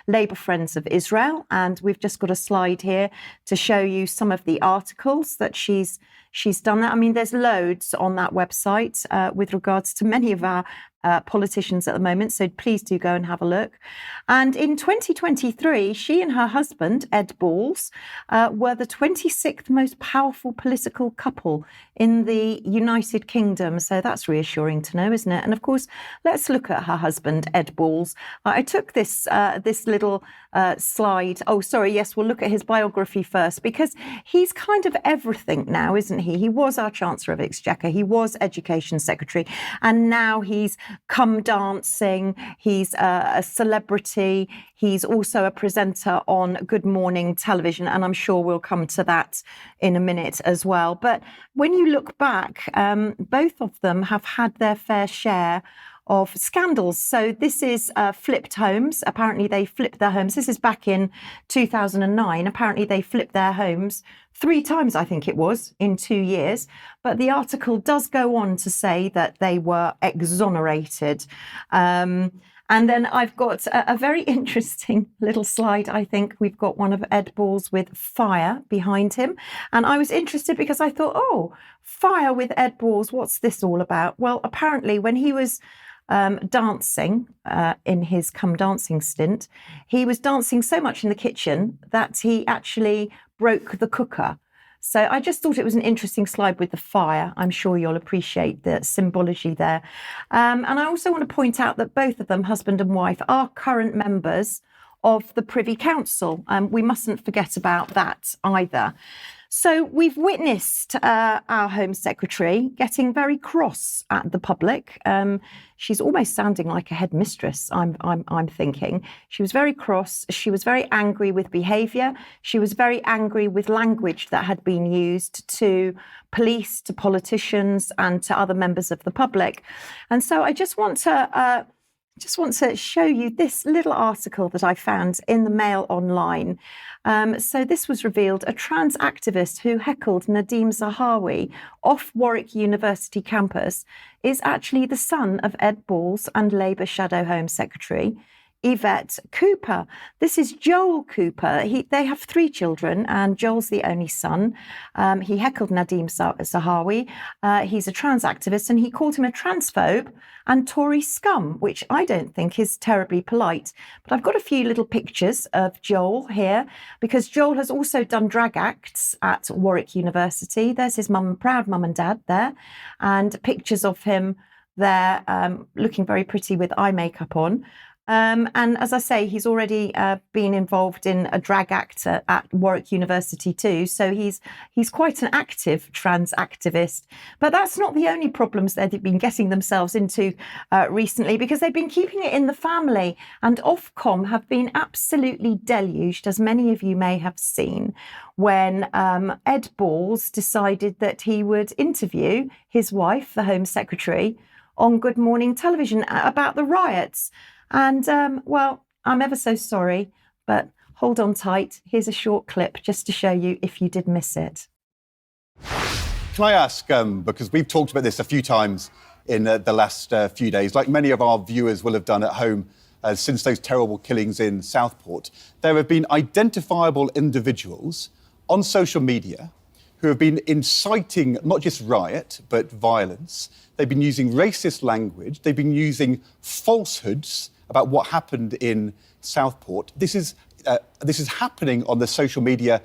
Labour Friends of Israel, and we've just got a slide here to show you some of the articles that she's done that. I mean, there's loads on that website with regards to many of our politicians at the moment, so please do go and have a look. And in 2023, she and her husband, Ed Balls, were the 26th most powerful political couple in the United Kingdom. So that's reassuring to know, isn't it? And of course, let's look at her husband, Ed Balls. I took this little slide. Oh, sorry. Yes, we'll look at his biography first, because he's kind of everything now, isn't he? He was our Chancellor of Exchequer. He was Education Secretary. And now he's come dancing. He's a celebrity. He's also a presenter on Good Morning Television. And I'm sure we'll come to that in a minute as well. But when you look back, both of them have had their fair share of scandals. So this is flipped homes. Apparently they flipped their homes. This is back in 2009. Apparently they flipped their homes 3 times, I think it was, in 2 years. But the article does go on to say that they were exonerated. And then I've got a very interesting little slide. I think we've got one of Ed Balls with fire behind him. And I was interested because I thought, oh, fire with Ed Balls, what's this all about? Well, apparently when he was dancing in his come dancing stint, he was dancing so much in the kitchen that he actually broke the cooker. So I just thought it was an interesting slide with the fire. I'm sure you'll appreciate the symbology there. And I also want to point out that both of them, husband and wife, are current members of the Privy Council. We mustn't forget about that either. So we've witnessed our Home Secretary getting very cross at the public. She's almost sounding like a headmistress, I'm thinking. She was very cross. She was very angry with behaviour. She was very angry with language that had been used to police, to politicians, and to other members of the public. And so I just want to show you this little article that I found in the Mail online. So this was revealed: a trans activist who heckled Nadim Zahawi off Warwick University campus is actually the son of Ed Balls and Labour Shadow Home Secretary Yvette Cooper. This is Joel Cooper. They have 3 children, and Joel's the only son. He heckled Nadim Zahawi. He's a trans activist, and he called him a transphobe and Tory scum, which I don't think is terribly polite. But I've got a few little pictures of Joel here, because Joel has also done drag acts at Warwick University. There's his proud mum and dad there, and pictures of him there looking very pretty with eye makeup on. And as I say, he's already been involved in a drag act at Warwick University too. So he's quite an active trans activist. But that's not the only problems they've been getting themselves into recently, because they've been keeping it in the family. And Ofcom have been absolutely deluged, as many of you may have seen, when Ed Balls decided that he would interview his wife, the Home Secretary, on Good Morning Television about the riots. And, well, I'm ever so sorry, but hold on tight. Here's a short clip just to show you if you did miss it. Can I ask, because we've talked about this a few times in the last few days, like many of our viewers will have done at home since those terrible killings in Southport, there have been identifiable individuals on social media who have been inciting not just riot, but violence. They've been using racist language. They've been using falsehoods about what happened in Southport. This is happening on the social media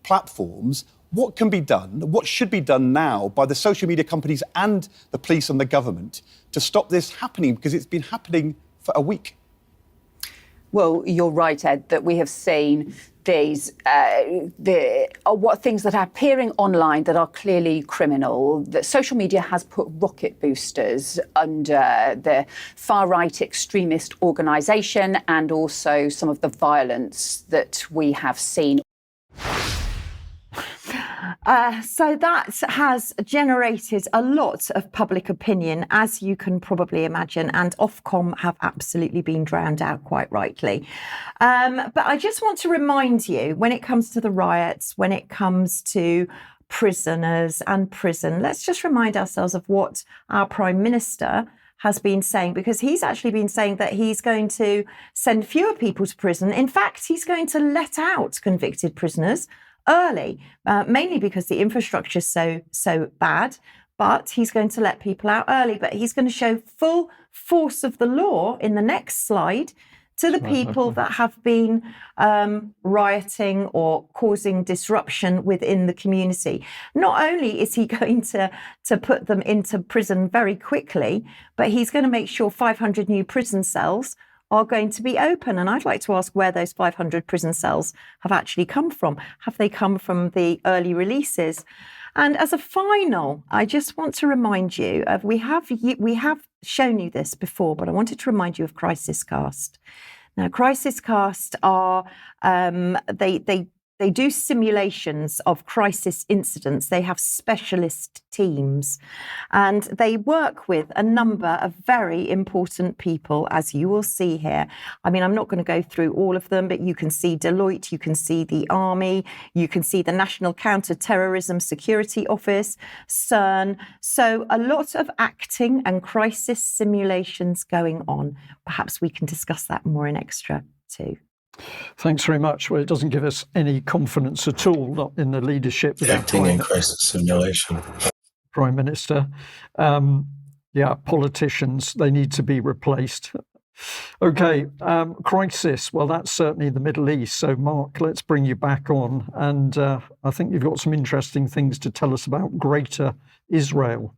platforms. What can be done, what should be done now by the social media companies and the police and the government to stop this happening? Because it's been happening for a week. Well, you're right, Ed, that we have seen these things that are appearing online that are clearly criminal. That social media has put rocket boosters under the far-right extremist organisation, and also some of the violence that we have seen. So that has generated a lot of public opinion, as you can probably imagine, and Ofcom have absolutely been drowned out, quite rightly. But I just want to remind you, when it comes to the riots, when it comes to prisoners and prison, let's just remind ourselves of what our Prime Minister has been saying, because he's actually been saying that he's going to send fewer people to prison. In fact, he's going to let out convicted prisoners early, mainly because the infrastructure is so bad, but he's going to let people out early. But he's going to show full force of the law in the next slide to the people that have been rioting or causing disruption within the community. Not only is he going to put them into prison very quickly, but he's going to make sure 500 new prison cells are going to be open. And I'd like to ask where those 500 prison cells have actually come from. Have they come from the early releases? And as a final, I just want to remind you of, we have shown you this before, but I wanted to remind you of Crisis Cast. Now, Crisis Cast are, they do simulations of crisis incidents. They have specialist teams, and they work with a number of very important people, as you will see here. I mean, I'm not going to go through all of them, but you can see Deloitte, you can see the Army, you can see the National Counter-Terrorism Security Office, CERN. So a lot of acting and crisis simulations going on. Perhaps we can discuss that more in extra too. Thanks very much. Well, it doesn't give us any confidence at all, not in the leadership of acting in crisis simulation. Prime Minister. Politicians, they need to be replaced. Okay, crisis. Well, that's certainly the Middle East. So, Mark, let's bring you back on. And I think you've got some interesting things to tell us about Greater Israel.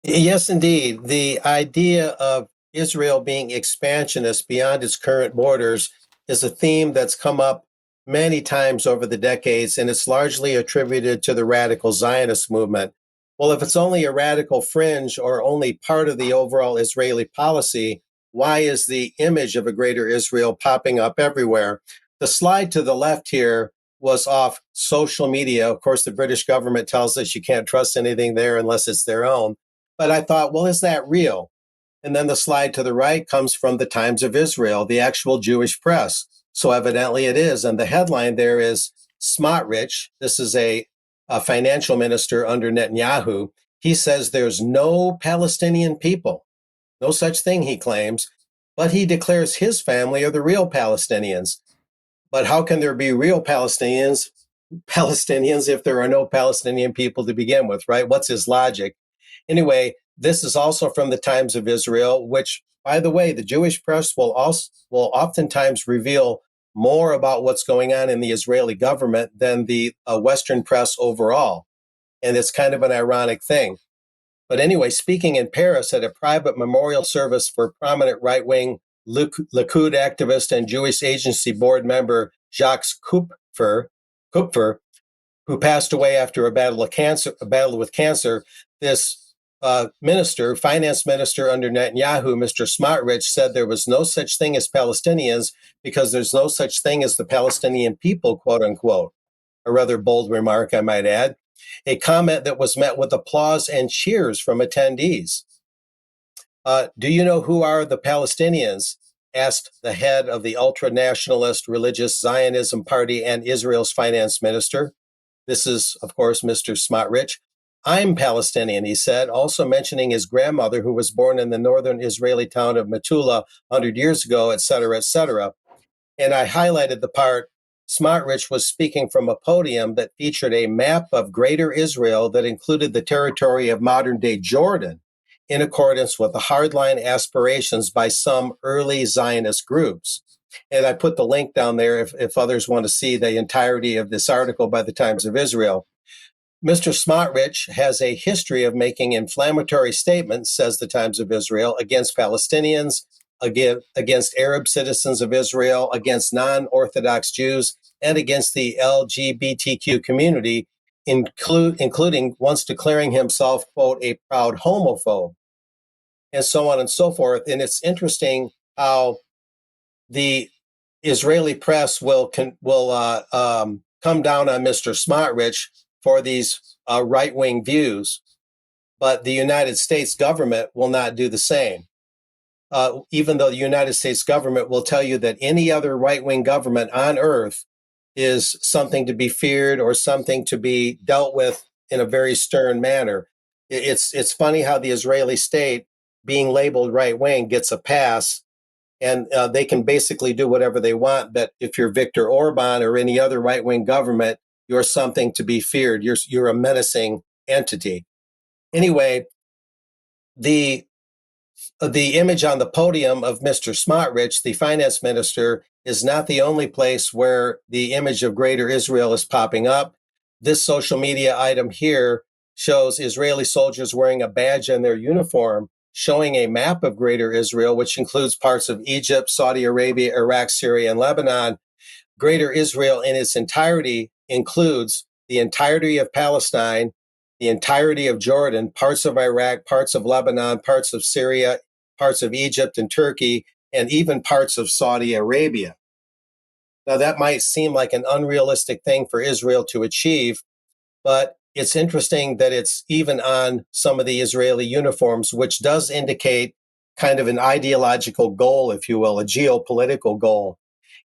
Yes, indeed. The idea of Israel being expansionist beyond its current borders is a theme that's come up many times over the decades, and it's largely attributed to the radical Zionist movement. Well, if it's only a radical fringe or only part of the overall Israeli policy, why is the image of a greater Israel popping up everywhere? The slide to the left here was off social media. Of course, the British government tells us you can't trust anything there unless it's their own. But I thought, well, is that real? And then the slide to the right comes from the Times of Israel, the actual Jewish press. So evidently it is. And the headline there is Smotrich. This is a financial minister under Netanyahu. He says there's no Palestinian people, no such thing, he claims, but he declares his family are the real Palestinians. But how can there be real Palestinians if there are no Palestinian people to begin with, right? What's his logic? Anyway, this is also from the Times of Israel, which, by the way, the Jewish press will oftentimes reveal more about what's going on in the Israeli government than the Western press overall. And it's kind of an ironic thing. But anyway, speaking in Paris at a private memorial service for prominent right-wing Likud activist and Jewish Agency board member Jacques Kupfer, who passed away after a battle with cancer, this finance minister under Netanyahu, Mr. Smotrich, said there was no such thing as Palestinians because there's no such thing as the Palestinian people, quote unquote. A rather bold remark, I might add. A comment that was met with applause and cheers from attendees. Do you know who are the Palestinians? Asked the head of the ultra-nationalist religious Zionism party and Israel's finance minister. This is, of course, Mr. Smotrich. I'm Palestinian, he said, also mentioning his grandmother who was born in the northern Israeli town of Metula 100 years ago, et cetera, et cetera. And I highlighted the part Smotrich was speaking from a podium that featured a map of Greater Israel that included the territory of modern-day Jordan, in accordance with the hardline aspirations by some early Zionist groups. And I put the link down there if others want to see the entirety of this article by the Times of Israel. Mr. Smotrich has a history of making inflammatory statements, says the Times of Israel, against Palestinians, against Arab citizens of Israel, against non-Orthodox Jews, and against the LGBTQ community, including once declaring himself, quote, a proud homophobe, and so on and so forth. And it's interesting how the Israeli press will come down on Mr. Smotrich for these right-wing views, but the United States government will not do the same. Even though the United States government will tell you that any other right-wing government on earth is something to be feared or something to be dealt with in a very stern manner. It's funny how the Israeli state, being labeled right-wing, gets a pass, and they can basically do whatever they want. But if you're Viktor Orban or any other right-wing government, you're something to be feared. You're a menacing entity. Anyway, the image on the podium of Mr. Smotrich, the finance minister, is not the only place where the image of Greater Israel is popping up. This social media item here shows Israeli soldiers wearing a badge on their uniform, showing a map of Greater Israel, which includes parts of Egypt, Saudi Arabia, Iraq, Syria, and Lebanon. Greater Israel in its entirety includes the entirety of Palestine, the entirety of Jordan, parts of Iraq, parts of Lebanon, parts of Syria, parts of Egypt and Turkey, and even parts of Saudi Arabia. Now, that might seem like an unrealistic thing for Israel to achieve, but it's interesting that it's even on some of the Israeli uniforms, which does indicate kind of an ideological goal, if you will, a geopolitical goal.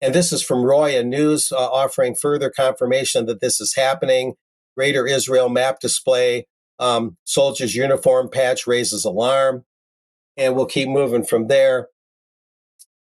And this is from Roya News, offering further confirmation that this is happening. Greater Israel map display, soldiers' uniform patch raises alarm. And we'll keep moving from there.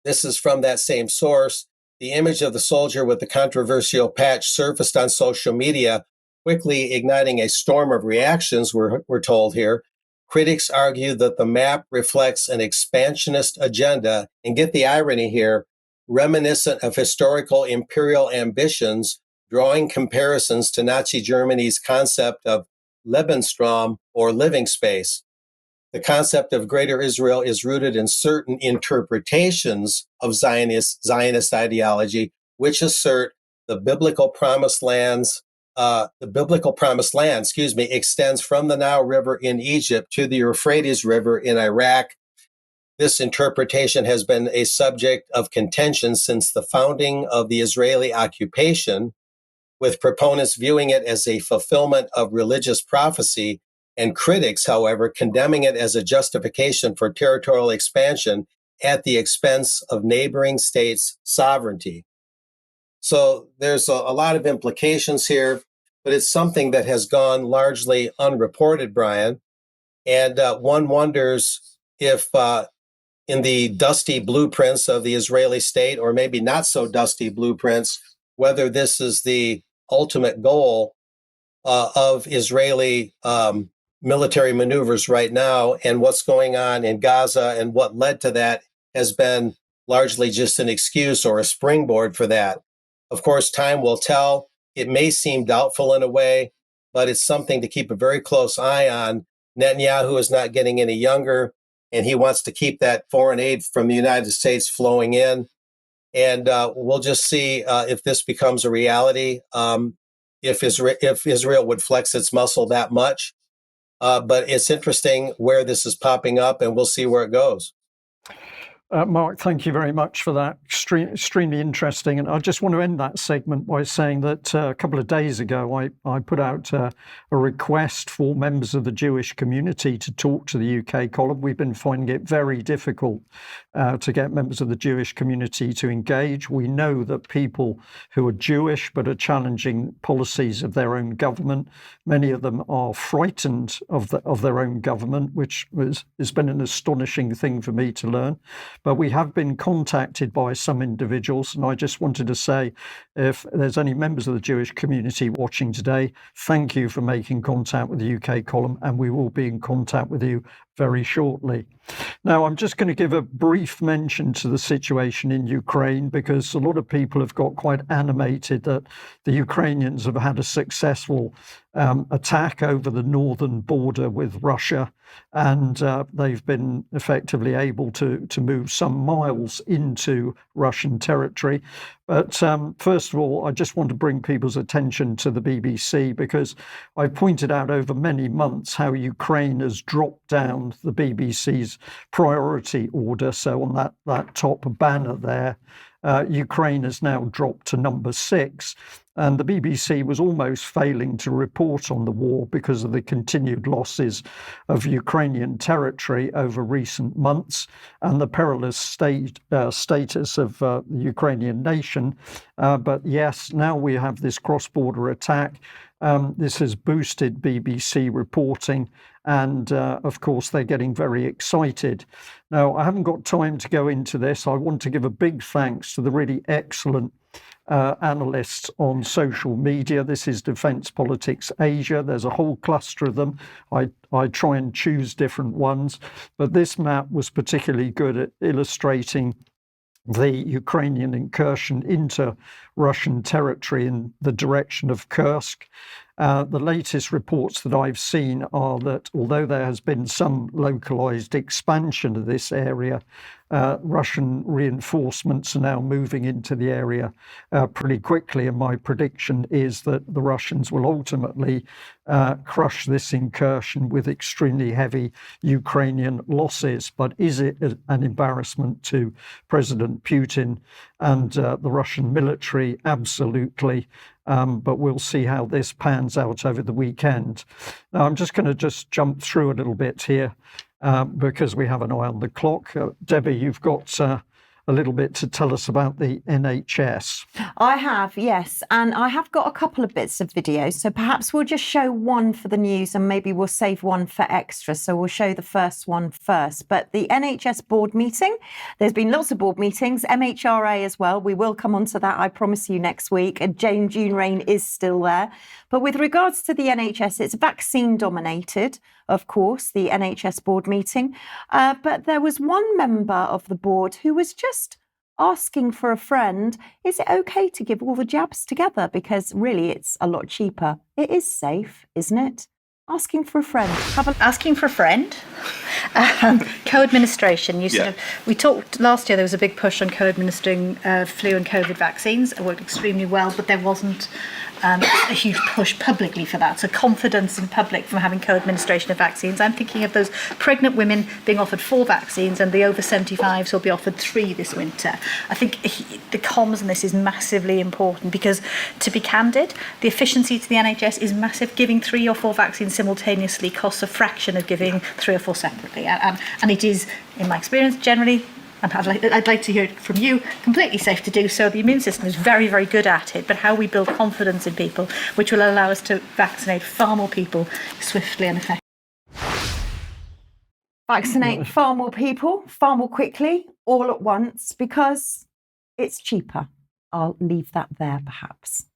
This is from that same source. The image of the soldier with the controversial patch surfaced on social media, quickly igniting a storm of reactions, we're told here. Critics argue that the map reflects an expansionist agenda, and get the irony here, reminiscent of historical imperial ambitions, drawing comparisons to Nazi Germany's concept of Lebensraum, or living space. The concept of Greater Israel is rooted in certain interpretations of Zionist ideology, which assert the biblical promised land, extends from the Nile River in Egypt to the Euphrates River in Iraq. This interpretation has been a subject of contention since the founding of the Israeli occupation, with proponents viewing it as a fulfillment of religious prophecy and critics, however, condemning it as a justification for territorial expansion at the expense of neighboring states' sovereignty. So there's a lot of implications here, but it's something that has gone largely unreported, Brian. And one wonders if in the dusty blueprints of the Israeli state, or maybe not so dusty blueprints, whether this is the ultimate goal of Israeli military maneuvers right now, and what's going on in Gaza and what led to that has been largely just an excuse or a springboard for that. Of course, time will tell. It may seem doubtful in a way, but it's something to keep a very close eye on. Netanyahu is not getting any younger, and he wants to keep that foreign aid from the United States flowing in. And we'll just see if this becomes a reality, if Israel would flex its muscle that much. But it's interesting where this is popping up, and we'll see where it goes. Mark, thank you very much for that. Extremely interesting. And I just want to end that segment by saying that a couple of days ago, I put out a request for members of the Jewish community to talk to the UK column. We've been finding it very difficult to get members of the Jewish community to engage. We know that people who are Jewish but are challenging policies of their own government, many of them are frightened of their own government, which has been an astonishing thing for me to learn. But we have been contacted by some individuals, and I just wanted to say, if there's any members of the Jewish community watching today, thank you for making contact with the UK column, and we will be in contact with you very shortly. Now, I'm just going to give a brief mention to the situation in Ukraine, because a lot of people have got quite animated that the Ukrainians have had a successful attack over the northern border with Russia, and they've been effectively able to move some miles into Russian territory. But first of all, I just want to bring people's attention to the BBC, because I pointed out over many months how Ukraine has dropped down the BBC's priority order. So on that top banner there, Ukraine has now dropped to number 6. And the BBC was almost failing to report on the war because of the continued losses of Ukrainian territory over recent months and the perilous status of the Ukrainian nation. But yes, now we have this cross-border attack. This has boosted BBC reporting, and of course they're getting very excited. Now, I haven't got time to go into this. I want to give a big thanks to the really excellent analysts on social media. This is Defence Politics Asia. There's a whole cluster of them. I try and choose different ones, but this map was particularly good at illustrating the Ukrainian incursion into Russian territory in the direction of Kursk. The latest reports that I've seen are that although there has been some localized expansion of this area, Russian reinforcements are now moving into the area pretty quickly. And my prediction is that the Russians will ultimately crush this incursion with extremely heavy Ukrainian losses. But is it an embarrassment to President Putin and the Russian military? Absolutely. But we'll see how this pans out over the weekend. Now, I'm just going to jump through a little bit here because we have an eye on the clock. Debi, you've got a little bit to tell us about the NHS. I have, yes. And I have got a couple of bits of videos. So perhaps we'll just show one for the news and maybe we'll save one for extra. So we'll show the first one first. But the NHS board meeting, there's been lots of board meetings, MHRA as well. We will come on to that, I promise you, next week. And June Rain is still there. But with regards to the NHS, it's vaccine dominated, of course, the NHS board meeting. But there was one member of the board who was just asking for a friend, is it okay to give all the jabs together? Because really, it's a lot cheaper. It is safe, isn't it? Asking for a friend. Asking for a friend? Co-administration. We talked last year. There was a big push on co-administering flu and COVID vaccines. It worked extremely well, but there wasn't a huge push publicly for that. So confidence in public from having co-administration of vaccines. I'm thinking of those pregnant women being offered 4 vaccines, and the over 75s will be offered 3 this winter. I think the comms on this is massively important because, to be candid, the efficiency to the NHS is massive. Giving 3 or 4 vaccines simultaneously costs a fraction of giving 3 or 4 separately. And it is, in my experience, generally, and I'd like to hear it from you, completely safe to do so. The immune system is very, very good at it, but how we build confidence in people, which will allow us to vaccinate far more people swiftly and effectively. Vaccinate far more people, far more quickly, all at once, because it's cheaper. I'll leave that there, perhaps.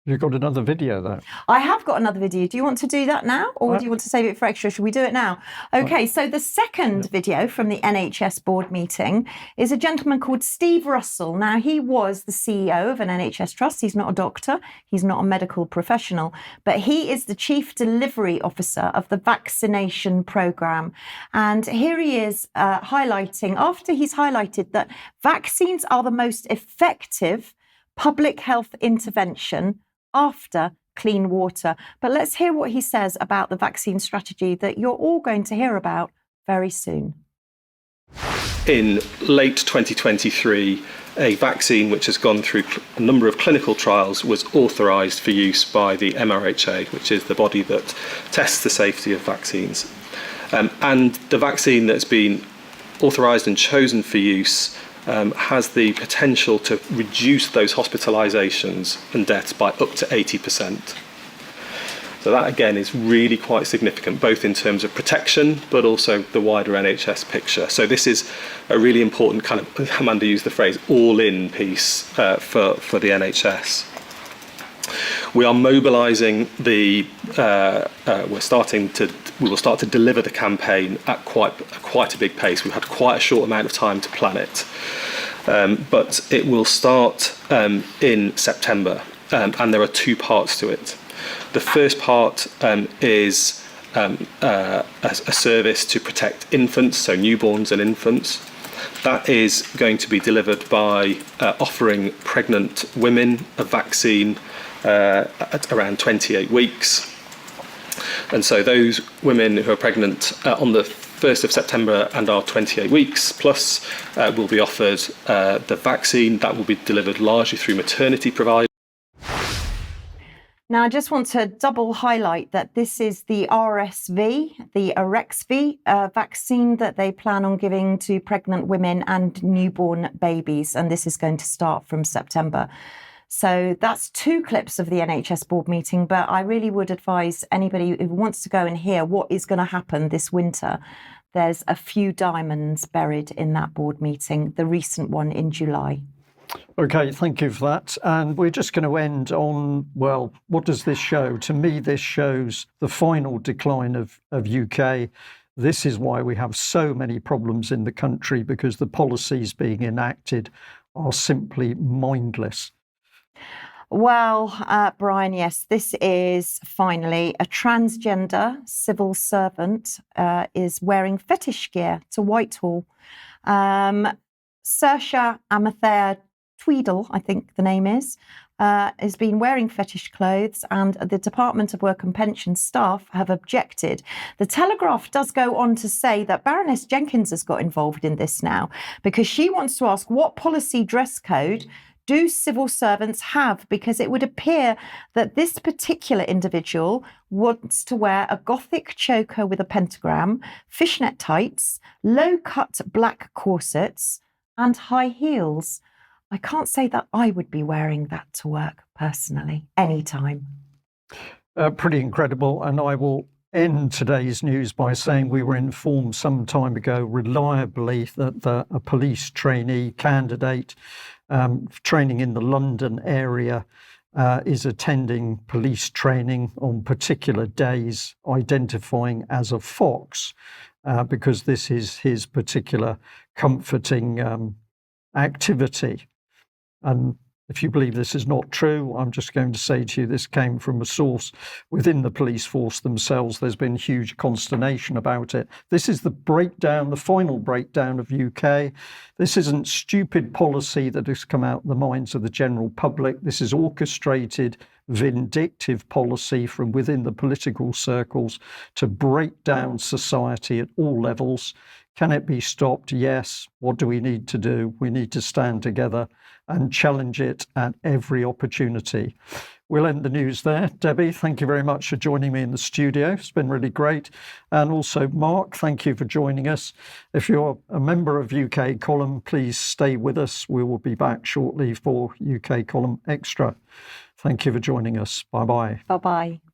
You've got another video, though. I have got another video. Do you want to do that now, or do you want to save it for extra? Should we do it now? Okay, so the second video from the NHS board meeting is a gentleman called Steve Russell. Now, he was the CEO of an NHS trust. He's not a doctor. He's not a medical professional, but he is the chief delivery officer of the vaccination programme. And here he is highlighting, after he's highlighted that vaccines are the most effective public health intervention after clean water. But let's hear what he says about the vaccine strategy that you're all going to hear about very soon. In late 2023, a vaccine which has gone through a number of clinical trials was authorised for use by the MRHA, which is the body that tests the safety of vaccines. And the vaccine that's been authorised and chosen for use has the potential to reduce those hospitalisations and deaths by up to 80%. So that again is really quite significant, both in terms of protection, but also the wider NHS picture. So this is a really important kind of, Amanda used the phrase, all-in piece for the NHS. We are mobilising we will start to deliver the campaign at quite a big pace. We've had quite a short amount of time to plan it, but it will start in September, and there are 2 parts to it. The first part is a service to protect infants, so newborns and infants. That is going to be delivered by offering pregnant women a vaccine at around 28 weeks. And so those women who are pregnant on the 1st of September and are 28 weeks plus will be offered the vaccine. That will be delivered largely through maternity providers. Now, I just want to double highlight that this is the RSV, the Arexvy vaccine that they plan on giving to pregnant women and newborn babies. And this is going to start from September. So that's 2 clips of the NHS board meeting, but I really would advise anybody who wants to go and hear what is going to happen this winter. There's a few diamonds buried in that board meeting, the recent one in July. Okay, thank you for that. And we're just going to end on, well, what does this show? To me, this shows the final decline of UK. This is why we have so many problems in the country, because the policies being enacted are simply mindless. Well, Brian, yes, this is finally a transgender civil servant is wearing fetish gear to Whitehall. Saoirse Amathea Tweedle, I think the name is, has been wearing fetish clothes, and the Department of Work and Pension staff have objected. The Telegraph does go on to say that Baroness Jenkins has got involved in this now, because she wants to ask what policy dress code do civil servants have, because it would appear that this particular individual wants to wear a gothic choker with a pentagram, fishnet tights, low-cut black corsets and high heels. I can't say that I would be wearing that to work personally, anytime. Pretty incredible. And I will end today's news by saying we were informed some time ago reliably that a police trainee candidate training in the London area is attending police training on particular days, identifying as a fox, because this is his particular comforting activity. And If you believe this is not true, I'm just going to say to you this came from a source within the police force themselves. There's been huge consternation about it. This is the breakdown, the final breakdown of UK. This isn't stupid policy that has come out of the minds of the general public. This is orchestrated, vindictive policy from within the political circles to break down society at all levels. Can it be stopped? Yes. What do we need to do? We need to stand together and challenge it at every opportunity. We'll end the news there. Debi, thank you very much for joining me in the studio. It's been really great. And also, Mark, thank you for joining us. If you're a member of UK Column, please stay with us. We will be back shortly for UK Column Extra. Thank you for joining us. Bye-bye. Bye-bye.